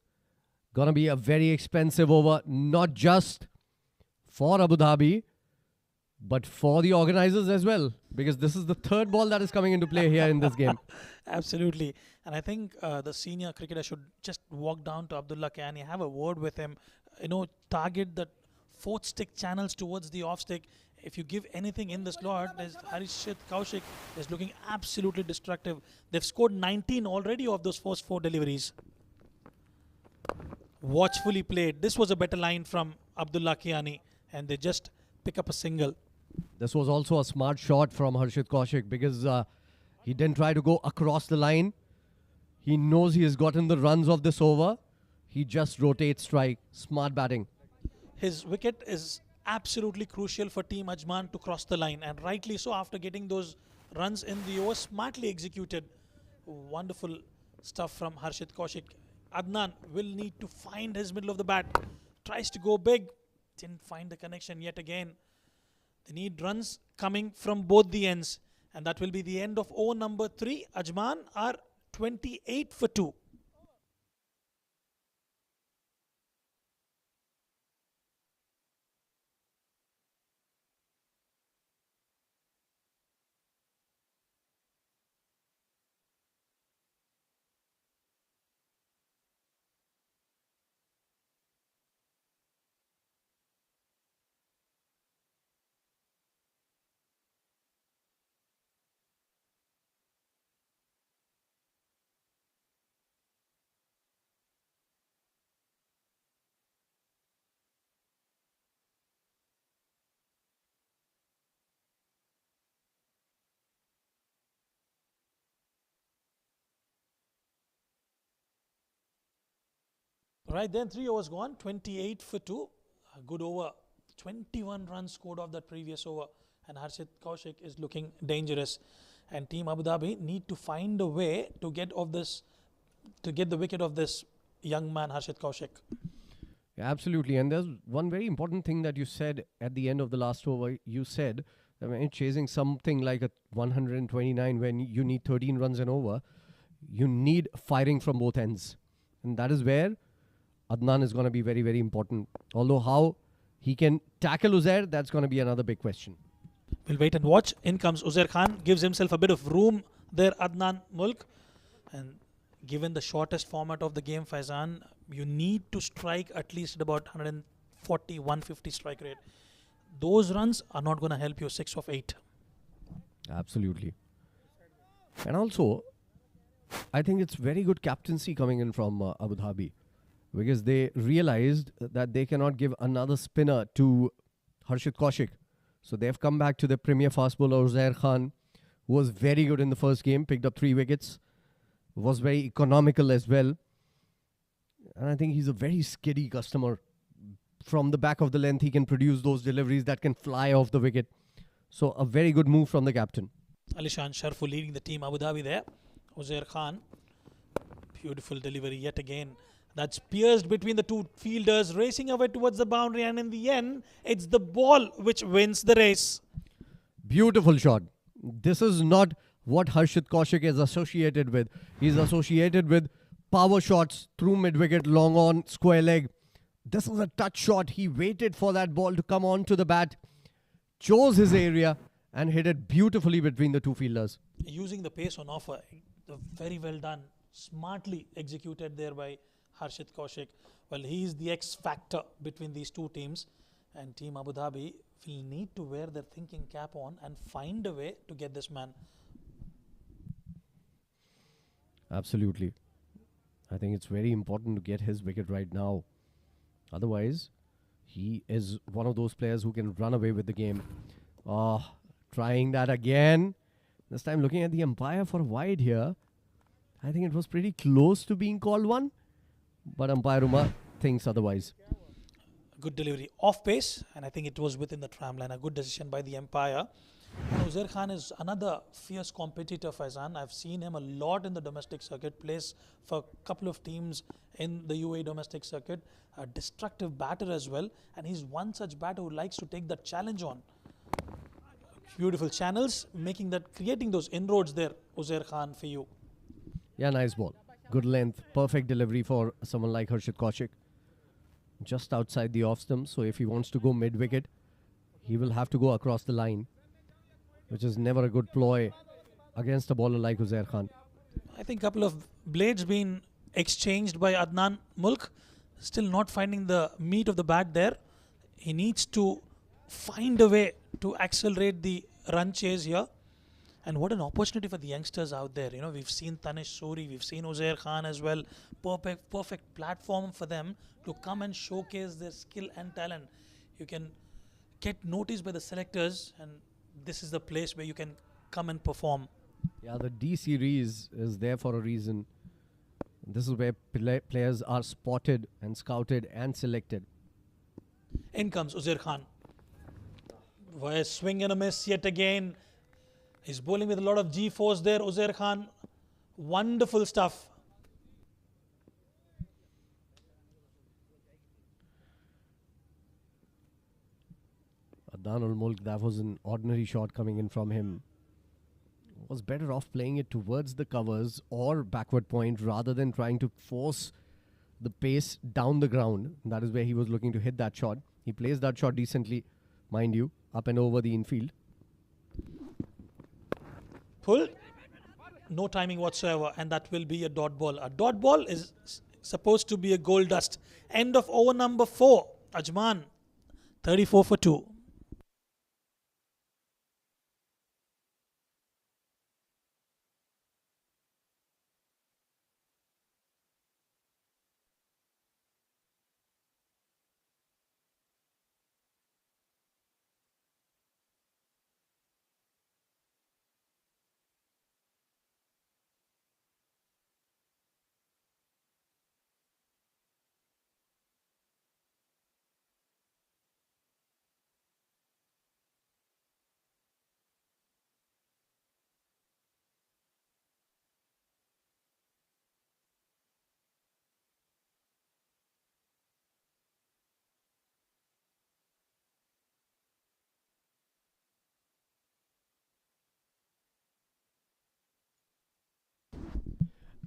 going to be a very expensive over, not just for Abu Dhabi, but for the organizers as well, because this is the 3rd ball that is coming into play here in this game. Absolutely. And I think the senior cricketer should just walk down to Abdullah Kiani, have a word with him, target the 4th stick channels towards the off stick. If you give anything in the slot, Harshit Kaushik is looking absolutely destructive. They've scored 19 already of those first 4 deliveries. Watchfully played. This was a better line from Abdullah Kiani, and they just pick up a single. This was also a smart shot from Harshit Kaushik because he didn't try to go across the line. He knows he has gotten the runs of this over. He just rotates strike. Smart batting. His wicket is absolutely crucial for Team Ajman to cross the line, and rightly so after getting those runs in the over, smartly executed. Wonderful stuff from Harshit Kaushik. Adnan will need to find his middle of the bat. Tries to go big. Didn't find the connection yet again. They need runs coming from both the ends. And that will be the end of over number 3. Ajman are 28 for 2. Right then, 3 overs gone, 28 for 2. A good over. 21 runs scored off that previous over. And Harshit Kaushik is looking dangerous. And Team Abu Dhabi need to find a way to get the wicket of this young man, Harshit Kaushik. Yeah, absolutely. And there's one very important thing that you said at the end of the last over. You said that when you're chasing something like a 129, when you need 13 runs and over, you need firing from both ends. And that is where Adnan is going to be very, very important. Although how he can tackle Uzair, that's going to be another big question. We'll wait and watch. In comes Uzair Khan, gives himself a bit of room there, Adnan Mulk. And given the shortest format of the game, Faizan, you need to strike at least at about 140, 150 strike rate. Those runs are not going to help you 6 of 8. Absolutely. And also, I think it's very good captaincy coming in from Abu Dhabi. because they realized that they cannot give another spinner to Harshit Kaushik. So they've come back to the premier fast bowler Uzair Khan, who was very good in the first game, picked up 3 wickets, was very economical as well. And I think he's a very skiddy customer. From the back of the length, he can produce those deliveries that can fly off the wicket. So a very good move from the captain. Alishan Sharfu leading the team Abu Dhabi there. Uzair Khan. Beautiful delivery yet again. That's pierced between the two fielders, racing away towards the boundary, and in the end, it's the ball which wins the race. Beautiful shot. This is not what Harshit Kaushik is associated with. He's associated with power shots through mid-wicket, long on, square leg. This is a touch shot. He waited for that ball to come on to the bat, chose his area, and hit it beautifully between the two fielders. Using the pace on offer, very well done. Smartly executed there by Harshit Kaushik. Well, he is the X factor between these two teams, and Team Abu Dhabi will need to wear their thinking cap on and find a way to get this man. Absolutely. I think it's very important to get his wicket right now. Otherwise, he is one of those players who can run away with the game. Trying that again. This time looking at the umpire for a wide here. I think it was pretty close to being called one. But umpire Umar thinks otherwise. Good delivery off pace, and I think it was within the tram line. A good decision by the umpire. And Uzair Khan is another fierce competitor, Faizan. I've seen him a lot in the domestic circuit, plays for a couple of teams in the UAE domestic circuit. A destructive batter as well, and he's one such batter who likes to take that challenge on. Beautiful channels, creating those inroads there, Uzair Khan, for you. Yeah, nice ball. Good length, perfect delivery for someone like Harshit Kaushik. Just outside the off stump, so if he wants to go mid-wicket, he will have to go across the line, which is never a good ploy against a bowler like Uzair Khan. I think a couple of blades being exchanged by Adnan Mulk. Still not finding the meat of the bat there. He needs to find a way to accelerate the run chase here. And what an opportunity for the youngsters out there. You know, we've seen Tanish Suri, we've seen Uzair Khan as well. Perfect platform for them to come and showcase their skill and talent. You can get noticed by the selectors, and this is the place where you can come and perform. Yeah, the D series is there for a reason. This is where players are spotted and scouted and selected. In comes Uzair Khan. A swing and a miss yet again. He's bowling with a lot of G-force there, Uzair Khan. Wonderful stuff. Adnan ul-Mulk, that was an ordinary shot coming in from him. Was better off playing it towards the covers or backward point rather than trying to force the pace down the ground. That is where he was looking to hit that shot. He plays that shot decently, mind you, up and over the infield. Pull. No timing whatsoever, and that will be a dot ball. A dot ball is supposed to be a goal dust. End of over number 4. Ajman, 34 for 2.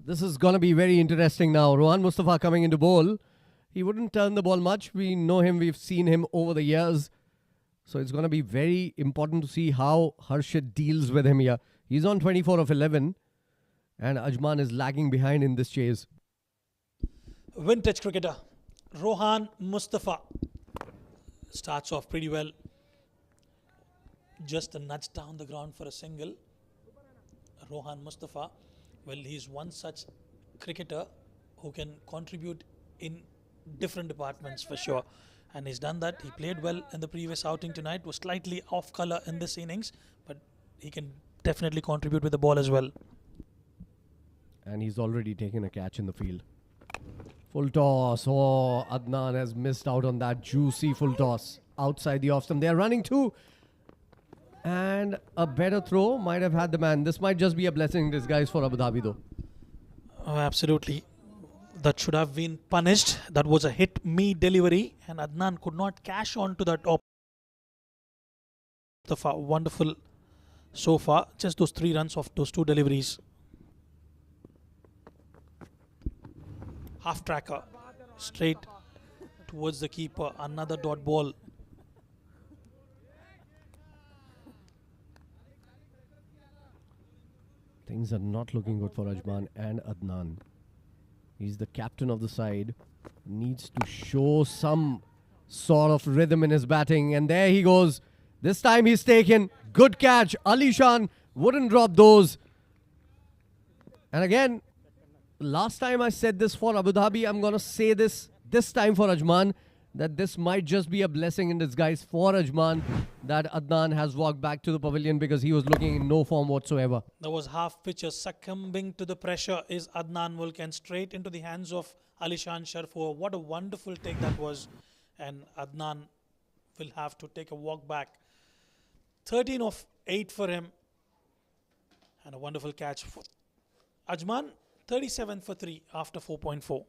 This is going to be very interesting now. Rohan Mustafa coming into bowl. He wouldn't turn the ball much. We know him. We've seen him over the years. So it's going to be very important to see how Harshit deals with him here. He's on 24 of 11. And Ajman is lagging behind in this chase. Vintage cricketer Rohan Mustafa starts off pretty well. Just a nudge down the ground for a single. Rohan Mustafa, well, he's one such cricketer who can contribute in different departments for sure. And he's done that. He played well in the previous outing tonight, was slightly off colour in this innings, but he can definitely contribute with the ball as well. And he's already taken a catch in the field. Full toss. Oh, Adnan has missed out on that juicy full toss outside the off stump. They're running too. And a better throw might have had the man. This might just be a blessing in disguise for Abu Dhabi though. Oh, absolutely. That should have been punished. That was a hit me delivery, and Adnan could not cash on to that wonderful so far. Just those 3 runs of those 2 deliveries. Half tracker straight towards the keeper. Another dot ball. Things are not looking good for Ajman and Adnan. He's the captain of the side. Needs to show some sort of rhythm in his batting. And there he goes. This time he's taken. Good catch. Ali Shan wouldn't drop those. And again, last time I said this for Abu Dhabi, I'm going to say this time for Ajman, that this might just be a blessing in disguise for Ajman that Adnan has walked back to the pavilion because he was looking in no form whatsoever. That was half pitcher succumbing to the pressure is Adnan Mulk, and straight into the hands of Alishan Sharfour. What a wonderful take that was. And Adnan will have to take a walk back. 13 of 8 for him. And a wonderful catch for Ajman. 37 for 3 after 4.4.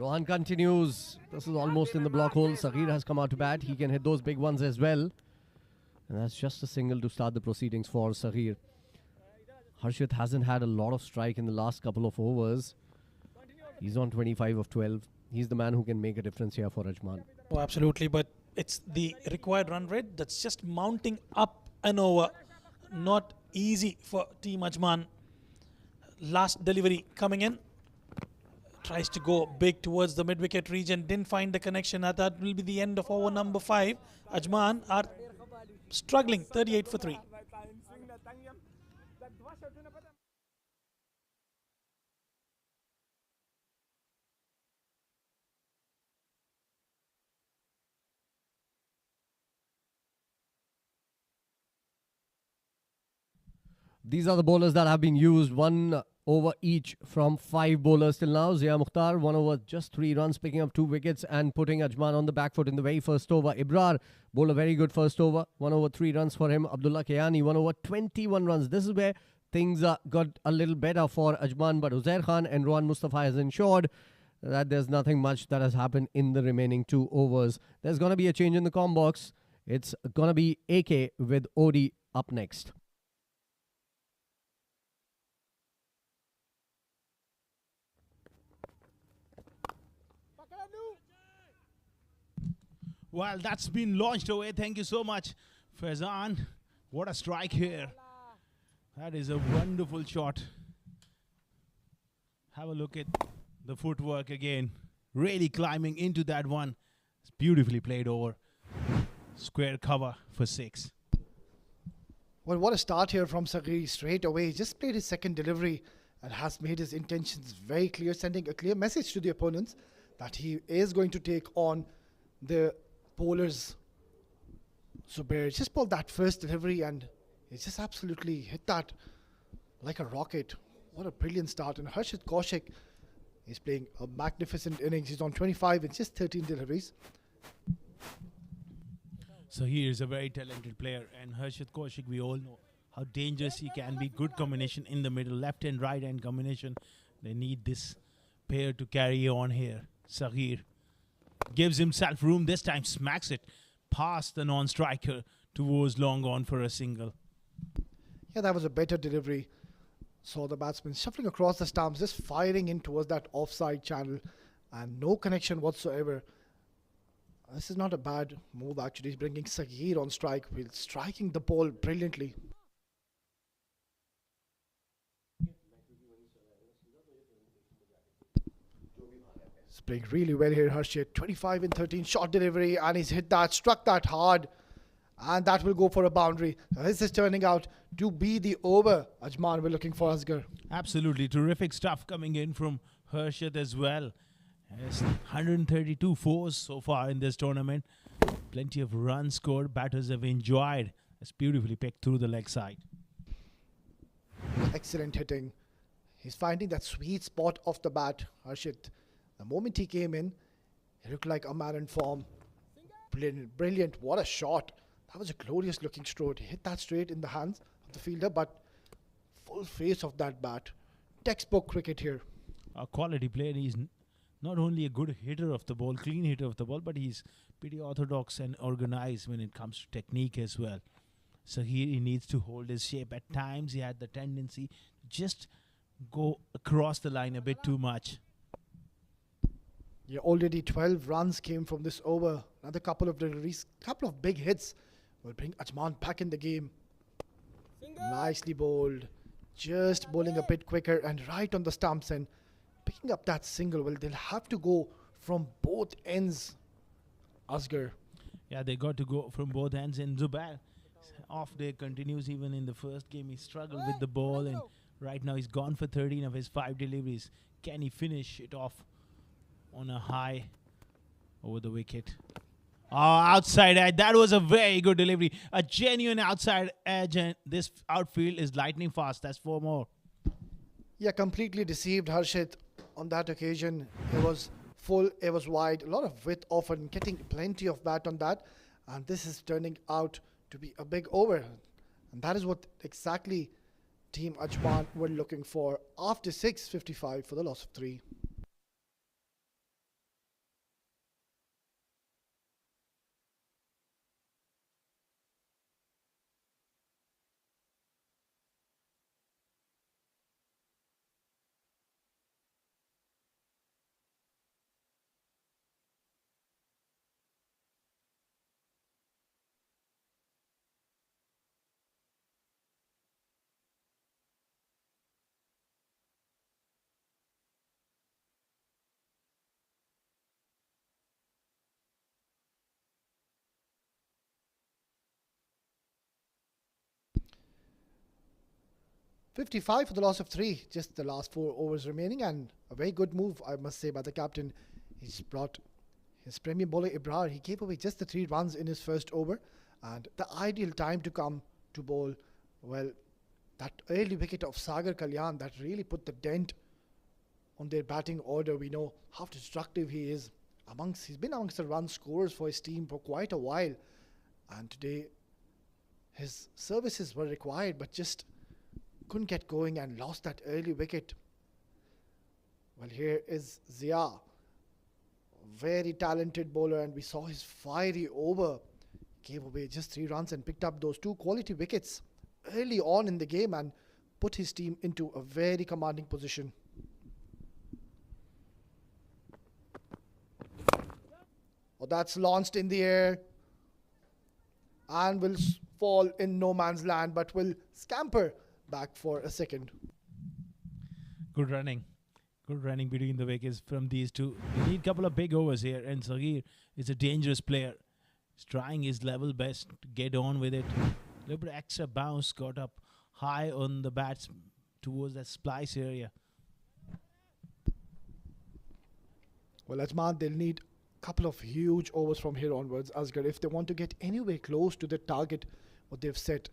Rohan continues. This is almost in the block hole. Saghir has come out to bat. He can hit those big ones as well. And that's just a single to start the proceedings for Saghir. Harshit hasn't had a lot of strike in the last couple of overs. He's on 25 of 12. He's the man who can make a difference here for Ajman. Oh, absolutely. But it's the required run rate that's just mounting up and over. Not easy for Team Ajman. Last delivery coming in. Tries to go big towards the mid-wicket region. Didn't find the connection. That will be the end of over number 5. Ajman are struggling. 38 for 3. These are the bowlers that have been used. 1 over each from 5 bowlers till now. Zia Mukhtar, 1 over, just 3 runs, picking up 2 wickets and putting Ajman on the back foot in the very first over. Ibrar bowled a very good first over. 1 over, 3 runs for him. Abdullah Kayani, 1 over, 21 runs. This is where things got a little better for Ajman, but Uzair Khan and Rohan Mustafa has ensured that there's nothing much that has happened in the remaining 2 overs. There's going to be a change in the comm box. It's going to be AK with Odi up next. Well, that's been launched away. Thank you so much, Faizan. What a strike here. That is a wonderful shot. Have a look at the footwork again. Really climbing into that one. It's beautifully played over. Square cover for 6. Well, what a start here from Saghir straight away. He just played his second delivery and has made his intentions very clear, sending a clear message to the opponents that he is going to take on the bowlers. Zubair just pulled that first delivery and he just absolutely hit that like a rocket. What a brilliant start. And Harshit Kaushik is playing a magnificent innings. He's on 25 in just 13 deliveries. So he is a very talented player, and Harshit Kaushik, we all know how dangerous he can be. Good combination in the middle, left and right hand combination. They need this pair to carry on here. Saghir gives himself room, this time smacks it past the non-striker towards long on for a single. Yeah, that was a better delivery. Saw the batsman shuffling across the stumps, just firing in towards that offside channel, and no connection whatsoever. This is not a bad move actually. He's bringing Saghir on strike while striking the ball brilliantly. He's playing really well here, Harshit. 25 in 13, short delivery, and he's hit that, struck that hard, and that will go for a boundary. This is turning out to be the over Ajman we're looking for, Asghar. Absolutely terrific stuff coming in from Harshit as well. Yes, 132 fours so far in this tournament. Plenty of runs scored. Batters have enjoyed. It's beautifully picked through the leg side. Excellent hitting. He's finding that sweet spot off the bat, Harshit. The moment he came in, he looked like a man in form. Brilliant, brilliant. What a shot. That was a glorious looking stroke. He hit that straight in the hands of the fielder, but full face of that bat. Textbook cricket here. A quality player. He's not only a good hitter of the ball, clean hitter of the ball, but he's pretty orthodox and organized when it comes to technique as well. So he needs to hold his shape. At times he had the tendency to just go across the line a bit too much. Yeah, already 12 runs came from this over. Another couple of deliveries, couple of big hits will bring Ajman back in the game. Nicely bowled. Just bowling a bit quicker and right on the stumps and picking up that single. Well, they'll have to go from both ends, Asghar. Yeah, they got to go from both ends. And Zubair, off day continues. Even in the first game, he struggled with the ball. And right now, he's gone for 13 of his 5 deliveries. Can he finish it off on a high over the wicket? Oh, outside edge. That was a very good delivery. A genuine outside edge. And this outfield is lightning fast. That's 4 more. Yeah, completely deceived Harshit on that occasion. It was full, it was wide, a lot of width off and getting plenty of bat on that. And this is turning out to be a big over. And that is what exactly Team Ajman were looking for after 6:55 for the loss of 3. .55 for the loss of 3. Just the last 4 overs remaining, and a very good move, I must say, by the captain. He's brought his premium bowler Ibrar. He gave away just the 3 runs in his first over, and the ideal time to come to bowl. Well, that early wicket of Sagar Kalyan that really put the dent on their batting order. We know how destructive he is. He's been amongst the run scorers for his team for quite a while, and today his services were required, but just couldn't get going and lost that early wicket. Well, here is Zia, very talented bowler, and we saw his fiery over. Gave away just 3 runs and picked up those 2 quality wickets early on in the game and put his team into a very commanding position. Oh, that's launched in the air and will fall in no man's land, but will scamper back for a second. Good running. Good running between the wickets from these two. They need a couple of big overs here, and Saghir is a dangerous player. He's trying his level best to get on with it. A little bit extra bounce, got up high on the bats towards that splice area. Well, Ajman, they'll need a couple of huge overs from here onwards, Asghar, if they want to get anywhere close to the target what they've set.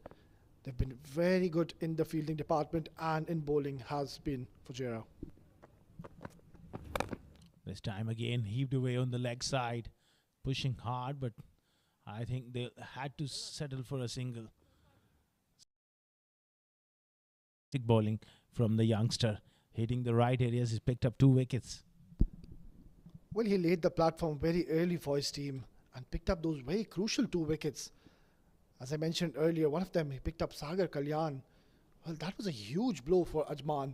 They've been very good in the fielding department, and in bowling has been Fujairah. This time again, heaved away on the leg side, pushing hard, but I think they had to settle for a single. Bowling from the youngster. hitting the right areas. He's picked up 2 wickets. Well, he laid the platform very early for his team and picked up those very crucial 2 wickets. As I mentioned earlier, one of them he picked up Sagar Kalyan. Well, that was a huge blow for Ajman.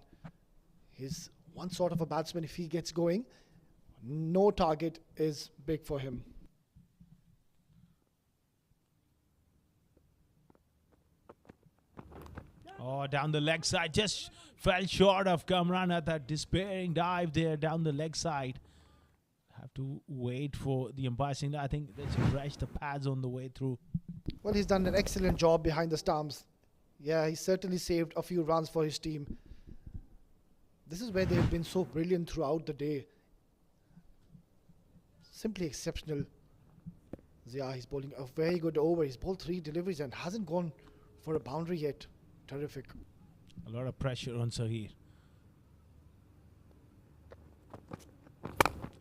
He's one sort of a batsman. If he gets going, no target is big for him. Oh, down the leg side. Just fell short of Kamran at that despairing dive there down the leg side. Have to wait for the umpire saying that. I think they should rush the pads on the way through. Well, he's done an excellent job behind the stumps. Yeah, he certainly saved a few runs for his team. This is where they've been so brilliant throughout the day. Simply exceptional. Yeah, he's bowling a very good over. He's bowled 3 deliveries and hasn't gone for a boundary yet. Terrific. A lot of pressure on Sahir.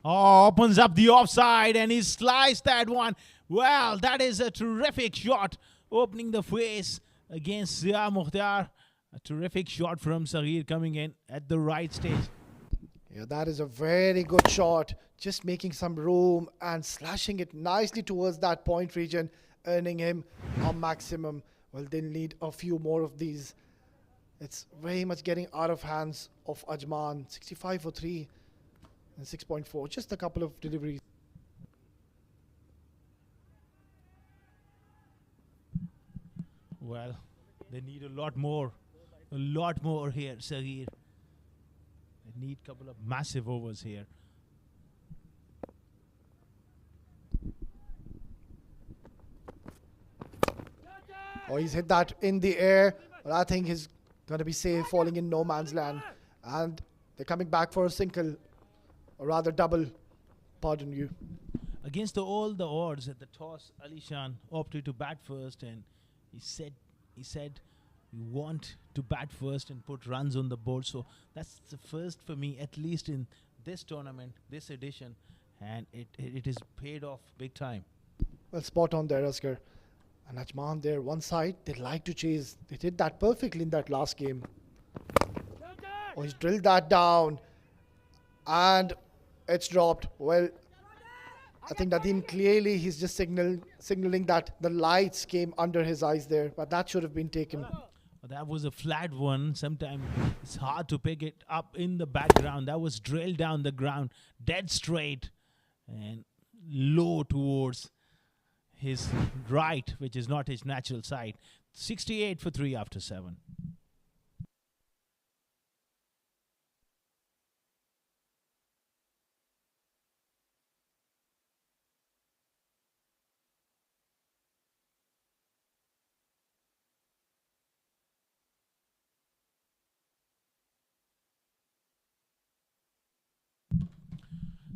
Oh, opens up the offside and he sliced that one. Well, that is a terrific shot. Opening the face against Zia Mukhtar. A terrific shot from Sahir coming in at the right stage. Yeah, that is a very good shot. Just making some room and slashing it nicely towards that point region, earning him a maximum. Well, they'll need a few more of these. It's very much getting out of hands of Ajman. 65 for 3 and 6.4. Just a couple of deliveries. Well, they need a lot more here, Sahir. They need a couple of massive overs here. Oh, he's hit that in the air. But I think he's going to be safe, falling in no man's land. And they're coming back for a single, or rather double, pardon you. Against all the odds at the toss, Ali Shan opted to bat first, and he said we want to bat first and put runs on the board. So that's the first for me, at least in this tournament, this edition, and it is paid off big time. Well, spot on there, Asghar. And Ajman there, one side, they like to chase. They did that perfectly in that last game. Oh, he's drilled that down. And it's dropped. Well, I think Nadeem clearly he's just signaling that the lights came under his eyes there. But that should have been taken. That was a flat one. Sometimes it's hard to pick it up in the background. That was drilled down the ground, dead straight and low towards his right, which is not his natural side. 68 for 3 after 7.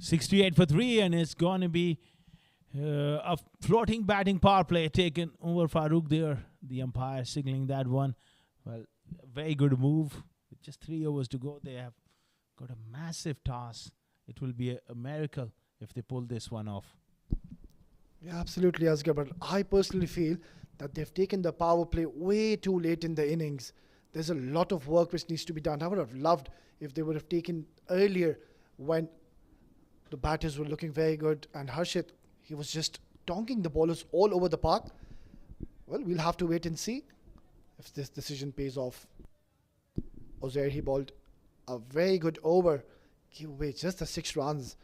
$68 for 3, and it's going to be a floating batting power play taken over Farooq there. The umpire signaling that one. Well, a very good move. With just 3 overs to go, they have got a massive task. It will be a miracle if they pull this one off. Yeah, absolutely, Asghar. But I personally feel that they've taken the power play way too late in the innings. There's a lot of work which needs to be done. I would have loved if they would have taken earlier when the batters were looking very good. And Harshit, he was just donking the bowlers all over the park. Well, we'll have to wait and see if this decision pays off. Ozair, he bowled a very good over. Gave away just the 6 runs.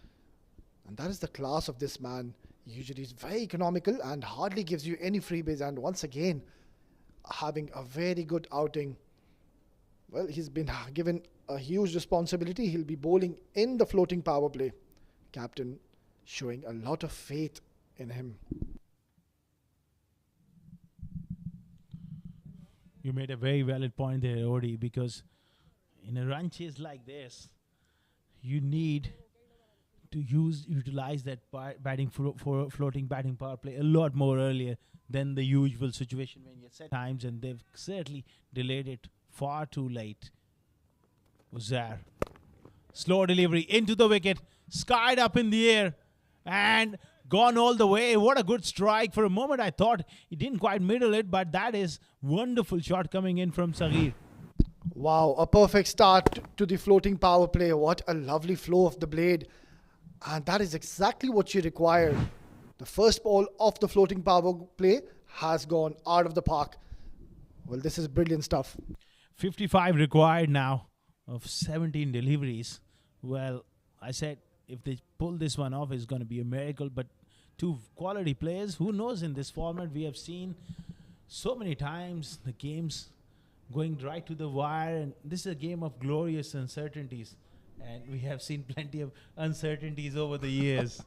And that is the class of this man. Usually he's very economical and hardly gives you any freebies. And once again, having a very good outing. Well, he's been given a huge responsibility. He'll be bowling in the floating power play. Captain showing a lot of faith in him. You made a very valid point there, Odi, because in a run chase like this, you need to utilize that batting for floating batting power play a lot more earlier than the usual situation when you set times, and they've certainly delayed it far too late. Uzair, slow delivery into the wicket, skied up in the air and gone all the way. What a good strike. For a moment I thought he didn't quite middle it, but that is wonderful shot coming in from Sahir. Wow, a perfect start to the floating power play. What a lovely flow of the blade. And that is exactly what you require. The first ball of the floating power play has gone out of the park. Well, this is brilliant stuff. 55 required now of 17 deliveries. Well, I said if they pull this one off, it's going to be a miracle. But two quality players, who knows, in this format we have seen so many times the games going right to the wire, and this is a game of glorious uncertainties, and we have seen plenty of uncertainties over the years.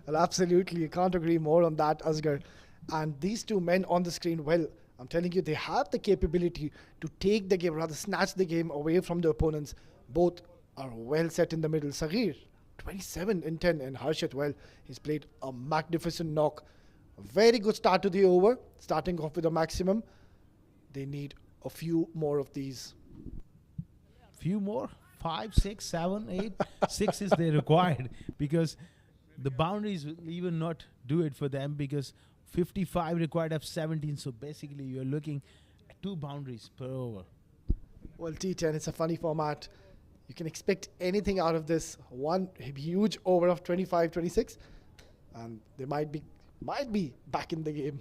Well, absolutely. You can't agree more on that, Asghar. And these two men on the screen, well, I'm telling you, they have the capability to take the game, rather snatch the game away from the opponents. Both are well set in the middle. Saghir, 27 in 10, and Harshit, well, he's played a magnificent knock. A very good start to the over, starting off with a maximum. They need a few more of these. Few more, 5, 6, 7, 8, 6 is they required, because the boundaries will even not do it for them, because 55 required of 17, so basically you're looking at 2 boundaries per over. Well, T10, it's a funny format. You can expect anything out of this. One huge over of 25, 26, and they might be back in the game.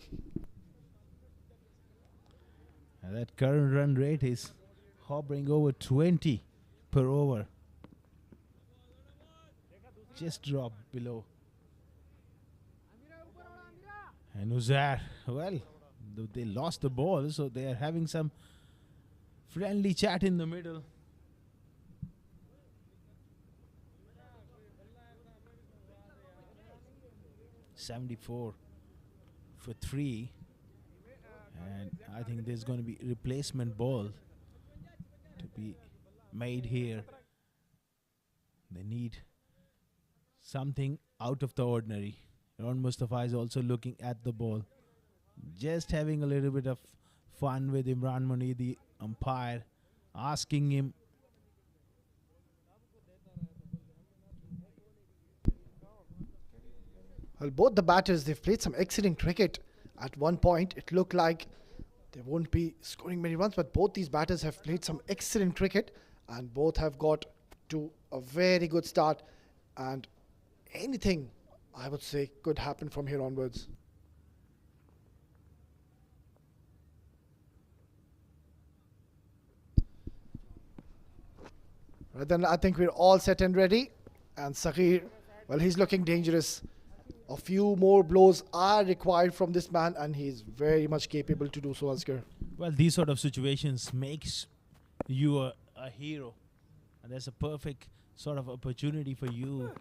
And that current run rate is hovering over 20 per over. Just drop below. And Uzair, well, they lost the ball, so they are having some friendly chat in the middle. $74 for 3. And I think there's going to be replacement ball to be made here. They need something out of the ordinary. Ron Mustafa is also looking at the ball, just having a little bit of fun with Imran Moni, the umpire, asking him. Well, both the batters, they've played some excellent cricket. At one point, it looked like they won't be scoring many runs, but both these batters have played some excellent cricket, and both have got to a very good start. And anything, I would say, could happen from here onwards. Right then, I think we're all set and ready. And Saghir, well, he's looking dangerous. A few more blows are required from this man, and he's very much capable to do so, Asghar. Well, these sort of situations makes you a hero, and there's a perfect sort of opportunity for you.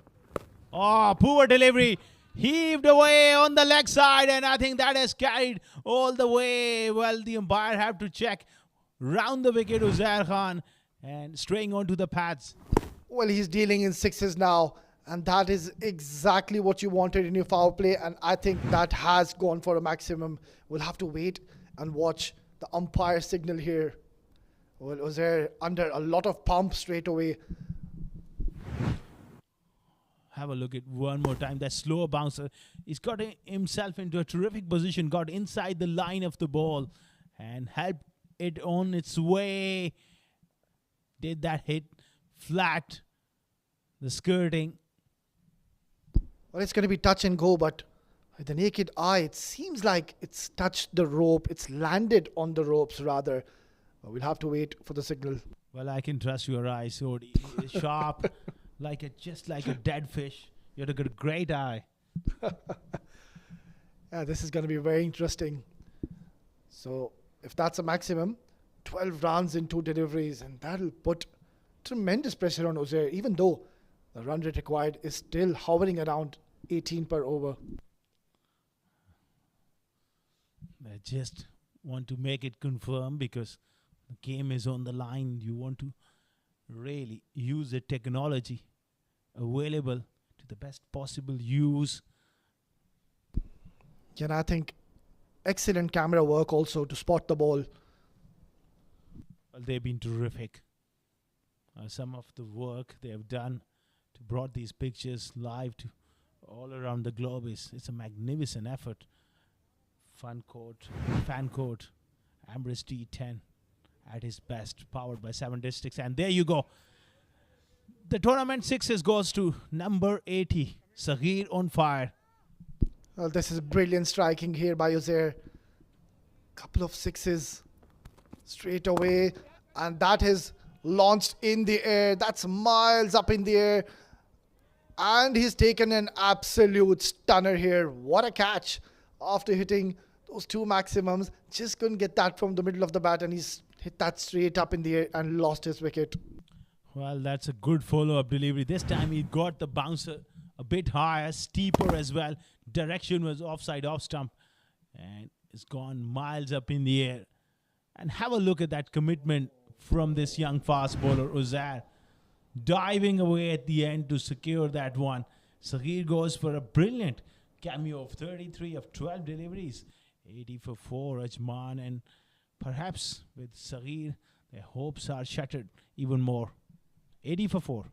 Oh, poor delivery. Heaved away on the leg side, and I think that has carried all the way. Well, the umpire have to check round the wicket, Uzair Khan, and straying onto the pads. Well, he's dealing in sixes now, and that is exactly what you wanted in your foul play, and I think that has gone for a maximum. We'll have to wait and watch the umpire signal here. Well, Uzair under a lot of pump straight away. Have a look at one more time. That slow bouncer. He's got himself into a terrific position, got inside the line of the ball and helped it on its way. Did that hit flat, the skirting. Well, it's going to be touch and go, but with the naked eye, it seems like it's touched the rope. It's landed on the ropes, rather. We'll have to wait for the signal. Well, I can trust your eyes, Odi. Sharp, just like a dead fish. You've got a great eye. Yeah, this is going to be very interesting. So, if that's a maximum, 12 runs in 2 deliveries, and that'll put tremendous pressure on Uzair, even though the run rate required is still hovering around 18 per over. I just want to make it confirm, because the game is on the line. You want to really use the technology available to the best possible use. Yeah, and I think excellent camera work also to spot the ball. Well, they've been terrific. Some of the work they have done to brought these pictures live to all around the globe it's a magnificent effort. Fan court, Emirates D10, at his best, powered by 7 districts. And there you go. The tournament sixes goes to number 80, Saghir on fire. Well, this is brilliant striking here by Uzair. Couple of sixes straight away, and that is launched in the air. That's miles up in the air, and he's taken an absolute stunner here. What a catch after hitting those two maximums. Just couldn't get that from the middle of the bat, and he's hit that straight up in the air and lost his wicket. Well, that's a good follow-up delivery. This time he got the bouncer a bit higher, steeper as well. Direction was offside, off stump, and it's gone miles up in the air. And have a look at that commitment from this young fast bowler, Uzair. Diving away at the end to secure that one. Saghir goes for a brilliant cameo of 33 of 12 deliveries. 80 for 4, Ajman, and perhaps with Saghir, their hopes are shattered even more. 80 for 4.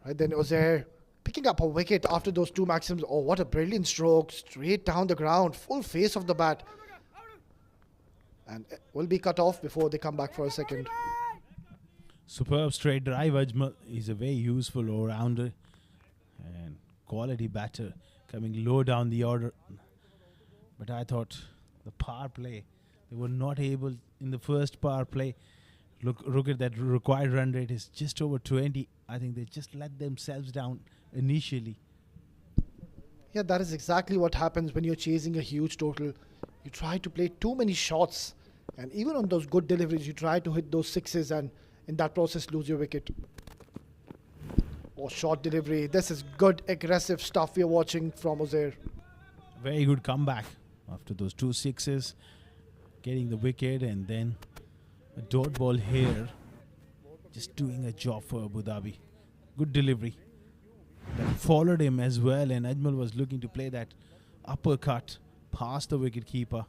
Right then, Uzair picking up a wicket after those two maxims. Oh, what a brilliant stroke. Straight down the ground. Full face of the bat. And it will be cut off before they come back for a second. Superb straight drive. Ajmal is a very useful all-rounder and quality batter coming low down the order. But I thought the power play, they were not able in the first power play. Look at that required run rate is just over 20. I think they just let themselves down initially. Yeah, that is exactly what happens when you're chasing a huge total. You try to play too many shots, and even on those good deliveries, you try to hit those sixes and in that process lose your wicket. Oh, short delivery. This is good aggressive stuff we're watching from Uzair. Very good comeback after those two sixes, getting the wicket, and then a dot ball here, just doing a job for Abu Dhabi. Good delivery. That followed him as well, and Ajmal was looking to play that uppercut past the wicket keeper.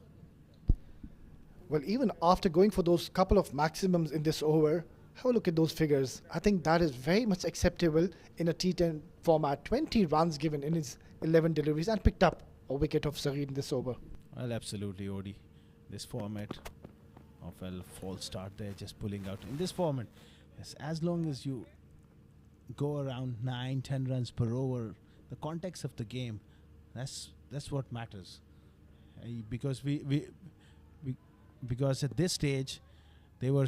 Well, even after going for those couple of maximums in this over, have a look at those figures. I think that is very much acceptable in a T10 format. 20 runs given in his 11 deliveries and picked up a wicket of Saghir in this over. Well, absolutely, Odi. This format of a false start there, just pulling out. In this format, yes, as long as you go around 9-10 runs per over, the context of the game, that's what matters. Because because at this stage, they were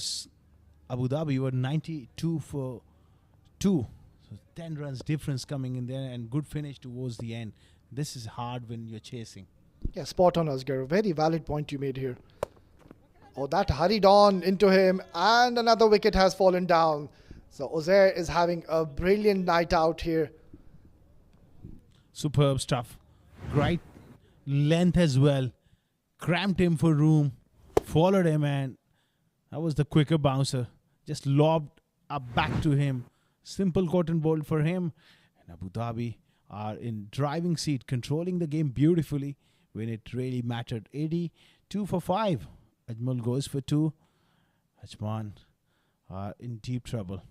Abu Dhabi were 92 for 2, so 10 runs difference coming in there, and good finish towards the end. This is hard when you're chasing. Yeah, spot on, Asghar. Very valid point you made here. Oh, that hurried on into him, and another wicket has fallen down. So Uzair is having a brilliant night out here. Superb stuff. Great length as well. Cramped him for room. Followed him, and that was the quicker bouncer. Just lobbed up back to him. Simple cotton ball for him. And Abu Dhabi are in driving seat, controlling the game beautifully when it really mattered. 82 for 5. Ajmal goes for 2. Ajman are in deep trouble.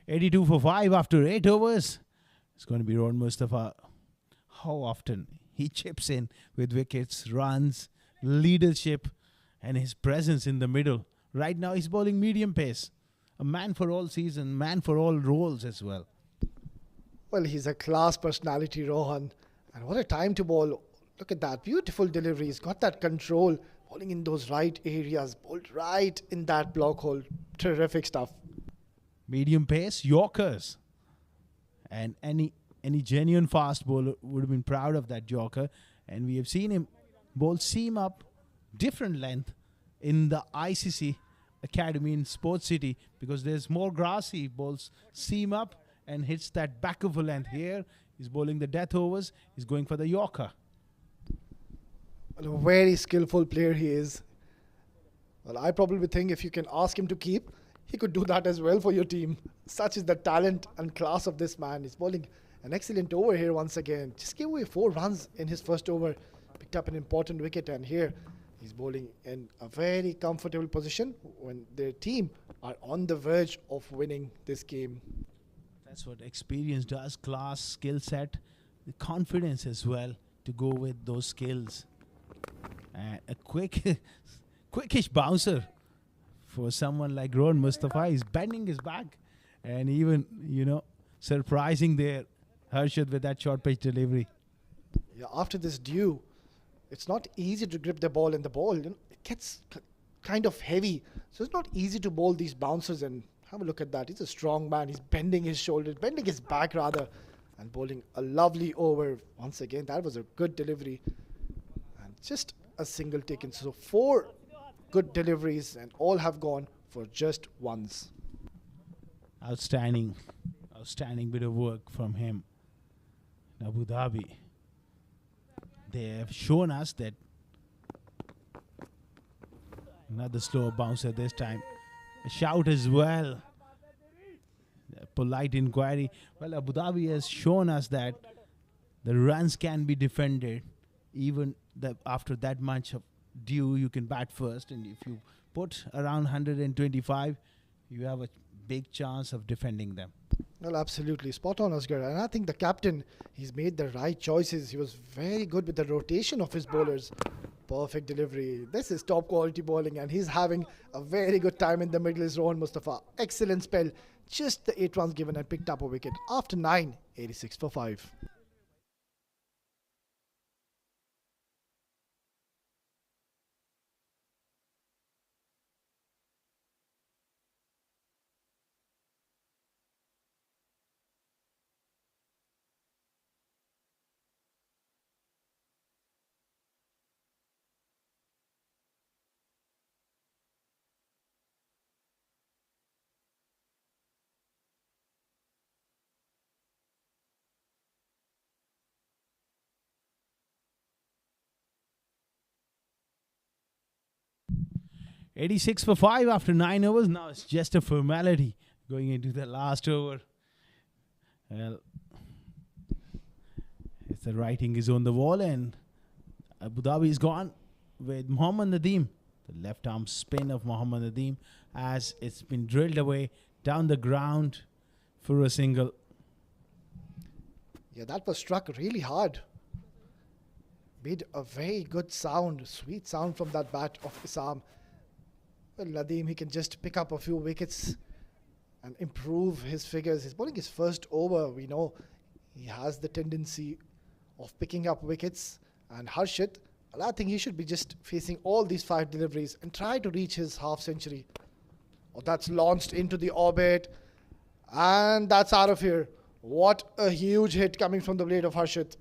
$82 for 5 after 8 overs. It's going to be Ron Mustafa. How often he chips in with wickets, runs, leadership, and his presence in the middle. Right now he's bowling medium pace. A man for all season, man for all roles as well. Well, he's a class personality, Rohan. And what a time to bowl. Look at that. Beautiful delivery. He's got that control. bowling in those right areas, bowled right in that block hole. Terrific stuff. Medium pace, Yorkers. And any genuine fast bowler would have been proud of that Yorker. And we have seen him bowl seam up different length in the ICC Academy in Sports City, because there's more grass. He bowls seam up and hits that back of a length. Here he's bowling the death overs. He's going for the Yorker. Well, a very skillful player he is. Well, I probably think if you can ask him to keep, he could do that as well for your team. Such is the talent and class of this man. He's bowling an excellent over here once again. Just gave away 4 runs in his first over. Picked up an important wicket, and here he's bowling in a very comfortable position when their team are on the verge of winning this game. That's what experience does. Class, skill set, the confidence as well to go with those skills. And a quickish bouncer for someone like Rohan Mustafa. He's bending his back and even, surprising there Harshad with that short pitch delivery. Yeah, after this due, it's not easy to grip the ball, and the ball, it gets kind of heavy. So it's not easy to bowl these bouncers. And have a look at that. He's a strong man. He's bending his shoulders, bending his back rather, and bowling a lovely over. Once again, that was a good delivery. And just a single taken. So 4 good deliveries, and all have gone for just ones. Outstanding bit of work from him in Abu Dhabi. They have shown us that another slow bouncer this time. A shout as well. A polite inquiry. Well, Abu Dhabi has shown us that the runs can be defended. Even after that much of due, you can bat first. And if you put around 125, you have a big chance of defending them. Well, absolutely. Spot on, Asghar. And I think the captain, he's made the right choices. He was very good with the rotation of his bowlers. Perfect delivery. This is top quality bowling, and he's having a very good time in the middle is Rohan Mustafa. Excellent spell. Just the 8 runs given and picked up a wicket. After 9, 86 for 5. $86 for 5 after 9 overs. Now it's just a formality going into the last over. Well, it's the writing is on the wall, and Abu Dhabi is gone with Mohammad Nadeem. The left arm spin of Mohammad Nadeem as it's been drilled away down the ground for a single. Yeah, that was struck really hard. Made a very good sound, sweet sound from that bat of Isam. Well, Nadeem, he can just pick up a few wickets and improve his figures. He's bowling his first over. We know he has the tendency of picking up wickets. And Harshit, well, I think he should be just facing all these 5 deliveries and try to reach his half century. Oh, that's launched into the orbit. And that's out of here. What a huge hit coming from the blade of Harshit.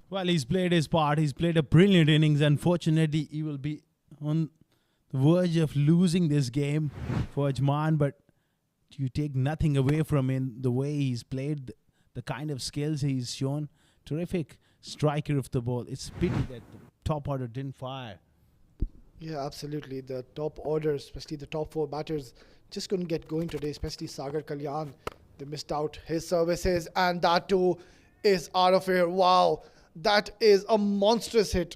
Well, he's played his part. He's played a brilliant innings. Unfortunately, he will be on the verge of losing this game for Ajman, but you take nothing away from him. The way he's played, the kind of skills he's shown. Terrific striker of the ball. It's a pity that the top order didn't fire. Yeah, absolutely. The top order, especially the top 4 batters, just couldn't get going today, especially Sagar Kalyan. They missed out his services, and that too is out of here. Wow, that is a monstrous hit.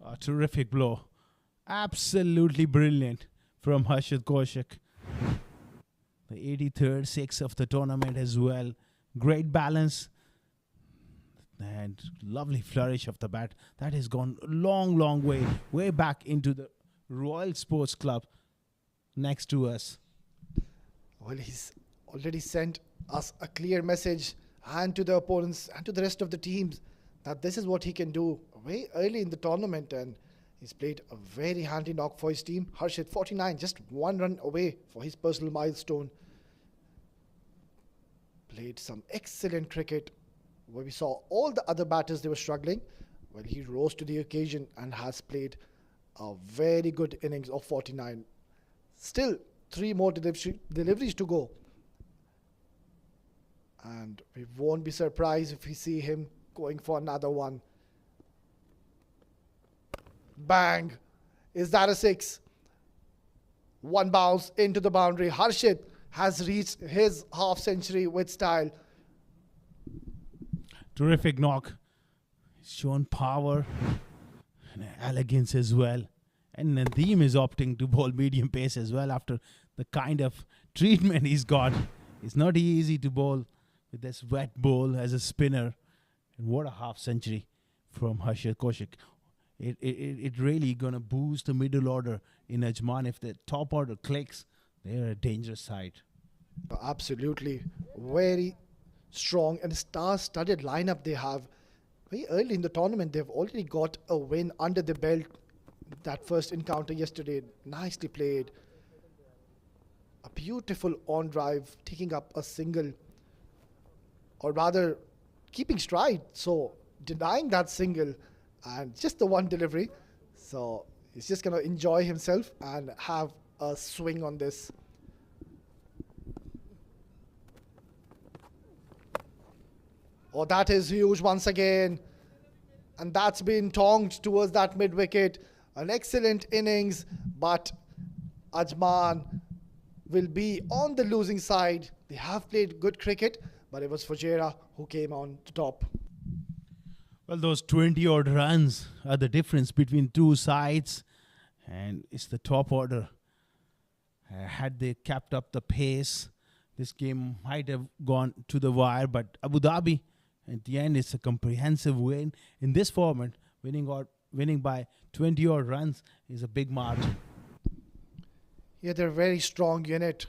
A terrific blow. Absolutely brilliant from Harshad Kaushik. The 83rd 6 of the tournament as well. Great balance. And lovely flourish of the bat. That has gone a long way back into the Royal Sports Club next to us. Well, he's already sent us a clear message, and to the opponents and to the rest of the teams, that this is what he can do way early in the tournament. And He's played a very handy knock for his team. Harshit 49, just 1 run away for his personal milestone. Played some excellent cricket where we saw all the other batters, they were struggling. Well, he rose to the occasion and has played a very good innings of 49. Still 3 more deliveries to go. And we won't be surprised if we see him going for another one. Bang! Is that a 6? 1 bounce into the boundary. Harshit has reached his half century with style. Terrific knock. He's shown power and elegance as well. And Nadeem is opting to bowl medium pace as well after the kind of treatment he's got. It's not easy to bowl with this wet ball as a spinner. And what a half century from Harshit Kaushik. It really going to boost the middle order in Ajman. If the top order clicks, they're a dangerous side. Absolutely. Very strong and star-studded lineup they have. Very early in the tournament, they've already got a win under the belt. That first encounter yesterday, nicely played. A beautiful on drive, taking up a single, or rather keeping stride, so denying that single and just the one delivery. So he's just going to enjoy himself and have a swing on this. Oh, that is huge once again. And that's been tonged towards that mid-wicket. An excellent innings, but Ajman will be on the losing side. They have played good cricket, but it was Fujairah who came on to top. Well, those 20-odd runs are the difference between two sides, and it's the top order. Had they kept up the pace, this game might have gone to the wire, but Abu Dhabi, at the end, it's a comprehensive win. In this format, winning by 20-odd runs is a big margin. Yeah, they're a very strong unit.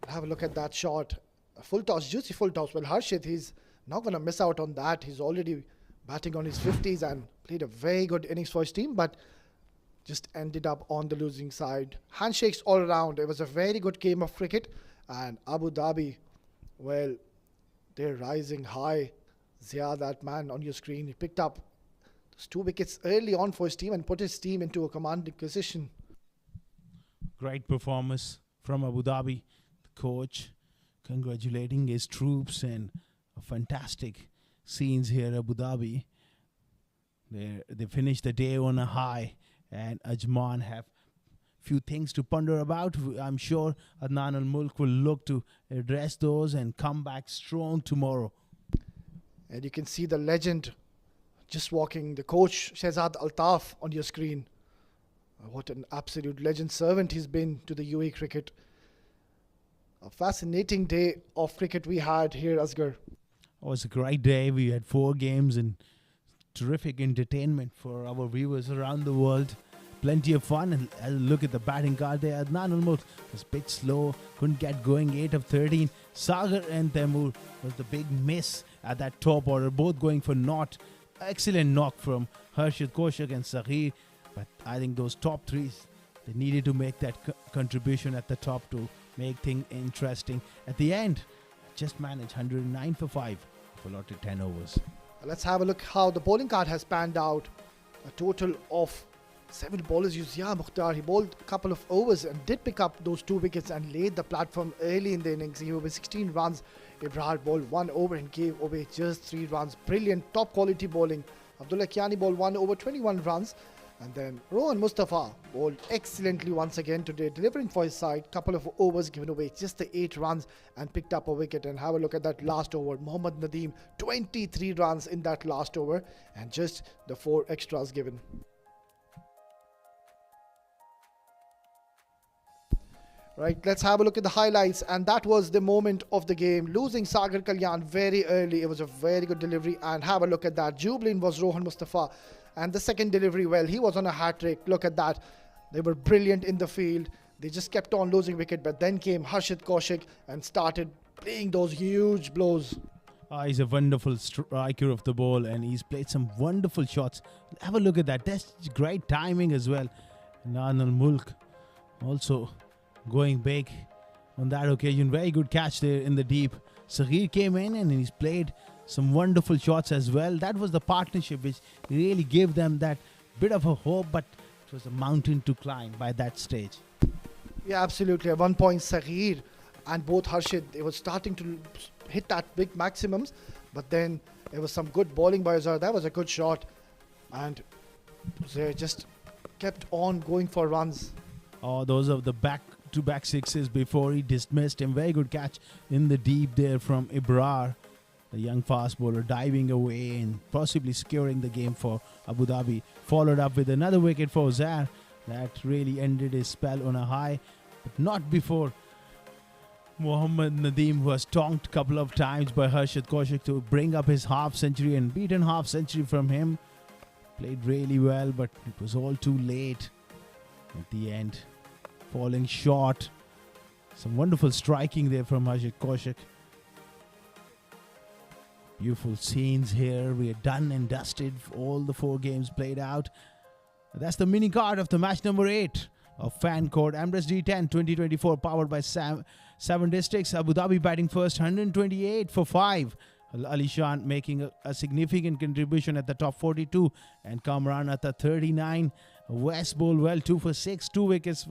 Have a look at that shot. A full toss, juicy full toss. Well, Harshit, he's not going to miss out on that. He's already batting on his 50s and played a very good innings for his team, but just ended up on the losing side. Handshakes all around. It was a very good game of cricket. And Abu Dhabi, well, they're rising high. Zia, that man on your screen, he picked up those 2 wickets early on for his team and put his team into a commanding position. Great performance from Abu Dhabi. The coach congratulating his troops, and a fantastic scenes here at Abu Dhabi. They finished the day on a high, and Ajman have few things to ponder about. I'm sure Adnan al-Mulk will look to address those and come back strong tomorrow. And you can see the legend just walking, the coach Shehzad Altaf on your screen. What an absolute legend servant he's been to the UAE cricket. A fascinating day of cricket we had here, Asghar. Oh, it was a great day. We had 4 games and terrific entertainment for our viewers around the world. Plenty of fun. And look at the batting card there. Adnan al-Mulk was a bit slow, couldn't get going. 8 of 13. Sagar and Taimur was the big miss at that top order, both going for naught. Excellent knock from Harshit Kaushik and Saghir. But I think those top 3s, they needed to make that contribution at the top to make things interesting. At the end, just managed 109 for 5 for allotted 10 overs. Let's have a look how the bowling card has panned out. A total of 7 bowlers used. Yeah, Mukhtar, he bowled a couple of overs and did pick up those 2 wickets and laid the platform early in the innings. He was 16 runs. Ibrahim bowled 1 over and gave away just 3 runs. Brilliant, top quality bowling. Abdullah Kiani bowled 1 over, 21 runs. And then Rohan Mustafa bowled excellently once again today, delivering for his side. Couple of overs given away, just the 8 runs, and picked up a wicket. And have a look at that last over. Mohammad Nadeem, 23 runs in that last over, and just the 4 extras given. Right, let's have a look at the highlights, and that was the moment of the game. Losing Sagar Kalyan very early, it was a very good delivery, and have a look at that. Jubilant was Rohan Mustafa, and the second delivery, well, he was on a hat-trick. Look at that. They were brilliant in the field. They just kept on losing wicket, but then came Harshit Kaushik and started playing those huge blows. He's a wonderful striker of the ball, and he's played some wonderful shots. Have a look at that. That's great timing as well. Nanal Mulk also going big on that occasion. Very good catch there in the deep. Saghir came in and he's played some wonderful shots as well. That was the partnership which really gave them that bit of a hope, but it was a mountain to climb by that stage. Yeah, absolutely. At one point, Saghir and both Harshit, they were starting to hit that big maximums, but then there was some good bowling by Azhar. That was a good shot, and they just kept on going for runs. Oh, those are the back-to-back sixes before he dismissed him. Very good catch in the deep there from Ibrar, the young fast bowler, diving away and possibly securing the game for Abu Dhabi. Followed up with another wicket for Zair. That really ended his spell on a high, but not before Mohammad Nadeem was tonked a couple of times by Harshit Kaushik to bring up his half century, and beaten half century from him. Played really well, but it was all too late at the end. Falling short. Some wonderful striking there from Harshit Kaushik. Beautiful scenes here. We are done and dusted. All the 4 games played out. That's the mini card of the match number 8 of Fan Code Emirates D10 2024, powered by 7 Districts. Abu Dhabi batting first, 128 for 5. Ali Shan making a significant contribution at the top, 42, and Kamran at the 39. West bowl well, 2 for 6, 2 wickets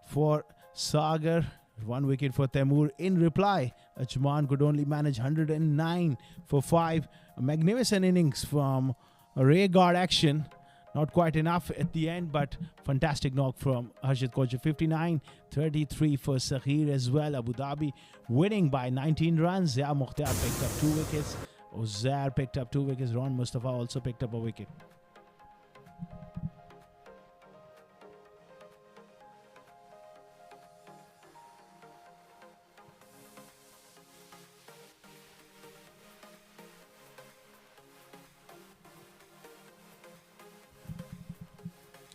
for Sagar, 1 wicket for Temur. In reply, Ajman could only manage 109 for 5. A magnificent innings from a rear guard action. Not quite enough at the end, but fantastic knock from Harshit Kaushik. 59, 33 for Saghir as well. Abu Dhabi winning by 19 runs. Zia Mukhtar picked up 2 wickets. Uzair picked up 2 wickets. Ron Mustafa also picked up a wicket.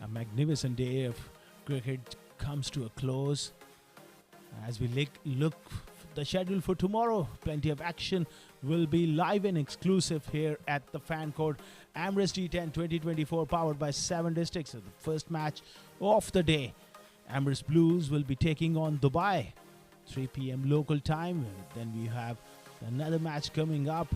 A magnificent day of cricket comes to a close as we look the schedule for tomorrow. Plenty of action will be live and exclusive here at the Fan Code Emirates D10 2024, powered by 7 Districts. So the first match of the day, Emirates Blues will be taking on Dubai, 3 p.m. local time. Then we have another match coming up,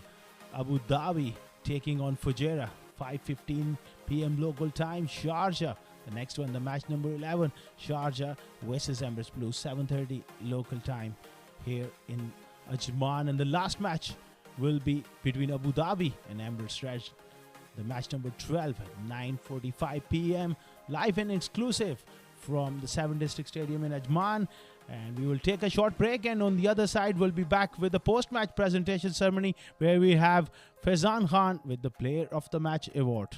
Abu Dhabi taking on Fujairah, 5:15 p.m. local time. Sharjah, the next one, the match number 11, Sharjah versus Emirates Blues, 7:30 local time here in Ajman. And the last match will be between Abu Dhabi and Emirates Raj, the match number 12 at 9:45 p.m. live and exclusive from the 7 District Stadium in Ajman. And we will take a short break, and on the other side we'll be back with the post-match presentation ceremony where we have Faizan Khan with the Player of the Match award.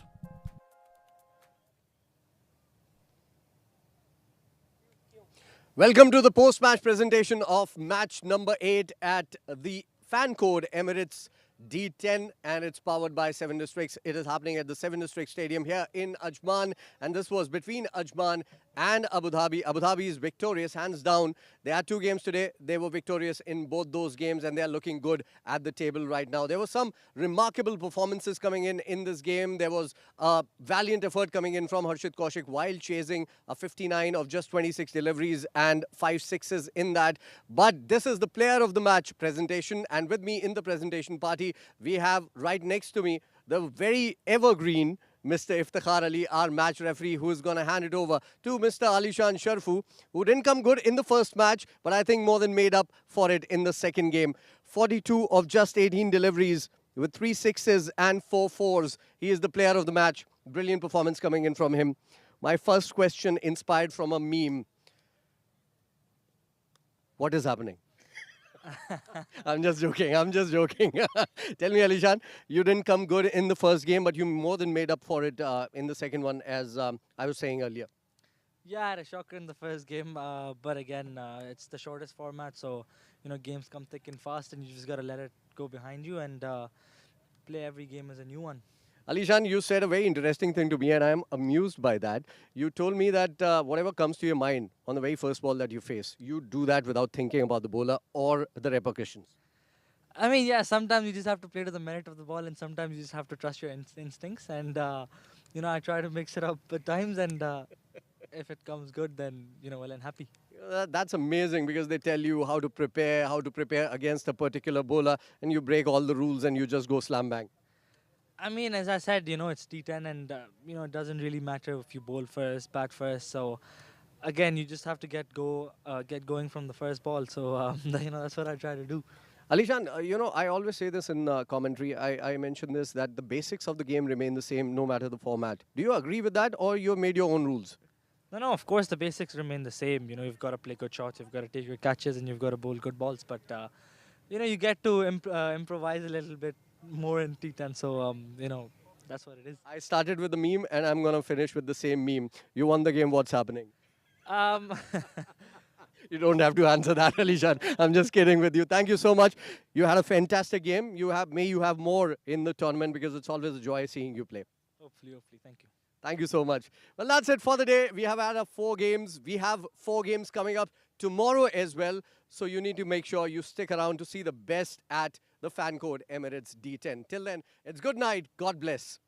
Welcome to the post-match presentation of match number 8 at the Fan Code Emirates D10, and it's powered by 7 Districts. It is happening at the 7 District Stadium here in Ajman, and this was between Ajman and Abu Dhabi. Abu Dhabi is victorious, hands down. They had 2 games today. They were victorious in both those games, and they're looking good at the table right now. There were some remarkable performances coming in this game. There was a valiant effort coming in from Harshit Kaushik while chasing a 59 of just 26 deliveries and 5 sixes in that. But this is the Player of the Match presentation, and with me in the presentation party, we have right next to me the very evergreen Mr. Iftikhar Ali, our match referee, who is going to hand it over to Mr. Alishan Sharfu, who didn't come good in the first match, but I think more than made up for it in the second game. 42 of just 18 deliveries with 3 sixes and 4 fours. He is the player of the match. Brilliant performance coming in from him. My first question, inspired from a meme. What is happening? I'm just joking. Tell me, Alishan, you didn't come good in the first game, but you more than made up for it in the second one, as I was saying earlier. Yeah, I had a shocker in the first game, but again, it's the shortest format, so games come thick and fast, and you just gotta let it go behind you and play every game as a new one. Alishan, you said a very interesting thing to me, and I am amused by that. You told me that whatever comes to your mind on the very first ball that you face, you do that without thinking about the bowler or the repercussions. I mean, yeah, sometimes you just have to play to the merit of the ball, and sometimes you just have to trust your instincts. And I try to mix it up at times, and if it comes good, then well and happy. That's amazing because they tell you how to prepare against a particular bowler, and you break all the rules and you just go slam bang. I mean, as I said, it's D10, and it doesn't really matter if you bowl first, bat first. So again, you just have to get going from the first ball. So that's what I try to do. Alishan, I always say this in commentary. I mention this that the basics of the game remain the same no matter the format. Do you agree with that, or you made your own rules? No, of course the basics remain the same. You've got to play good shots, you've got to take your catches, and you've got to bowl good balls. But you get to improvise a little bit more in T10. So that's what it is. I started with the meme, and I'm gonna finish with the same meme. You won the game. What's happening? Um, You don't have to answer that, Alishan. I'm just kidding with you. Thank you so much. You had a fantastic game. May you have more in the tournament because it's always a joy seeing you play. hopefully, thank you. Thank you so much. Well, that's it for the day. We have had 4 games. We have 4 games coming up tomorrow as well. So you need to make sure you stick around to see the best at the fan code Emirates D10. Till then, it's good night. God bless.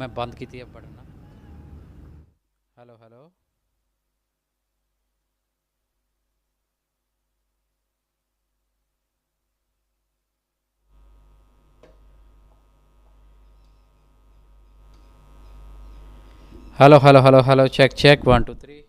मैं बंद की थी अब पढ़ना hello hello hello hello hello hello check check 1 2 3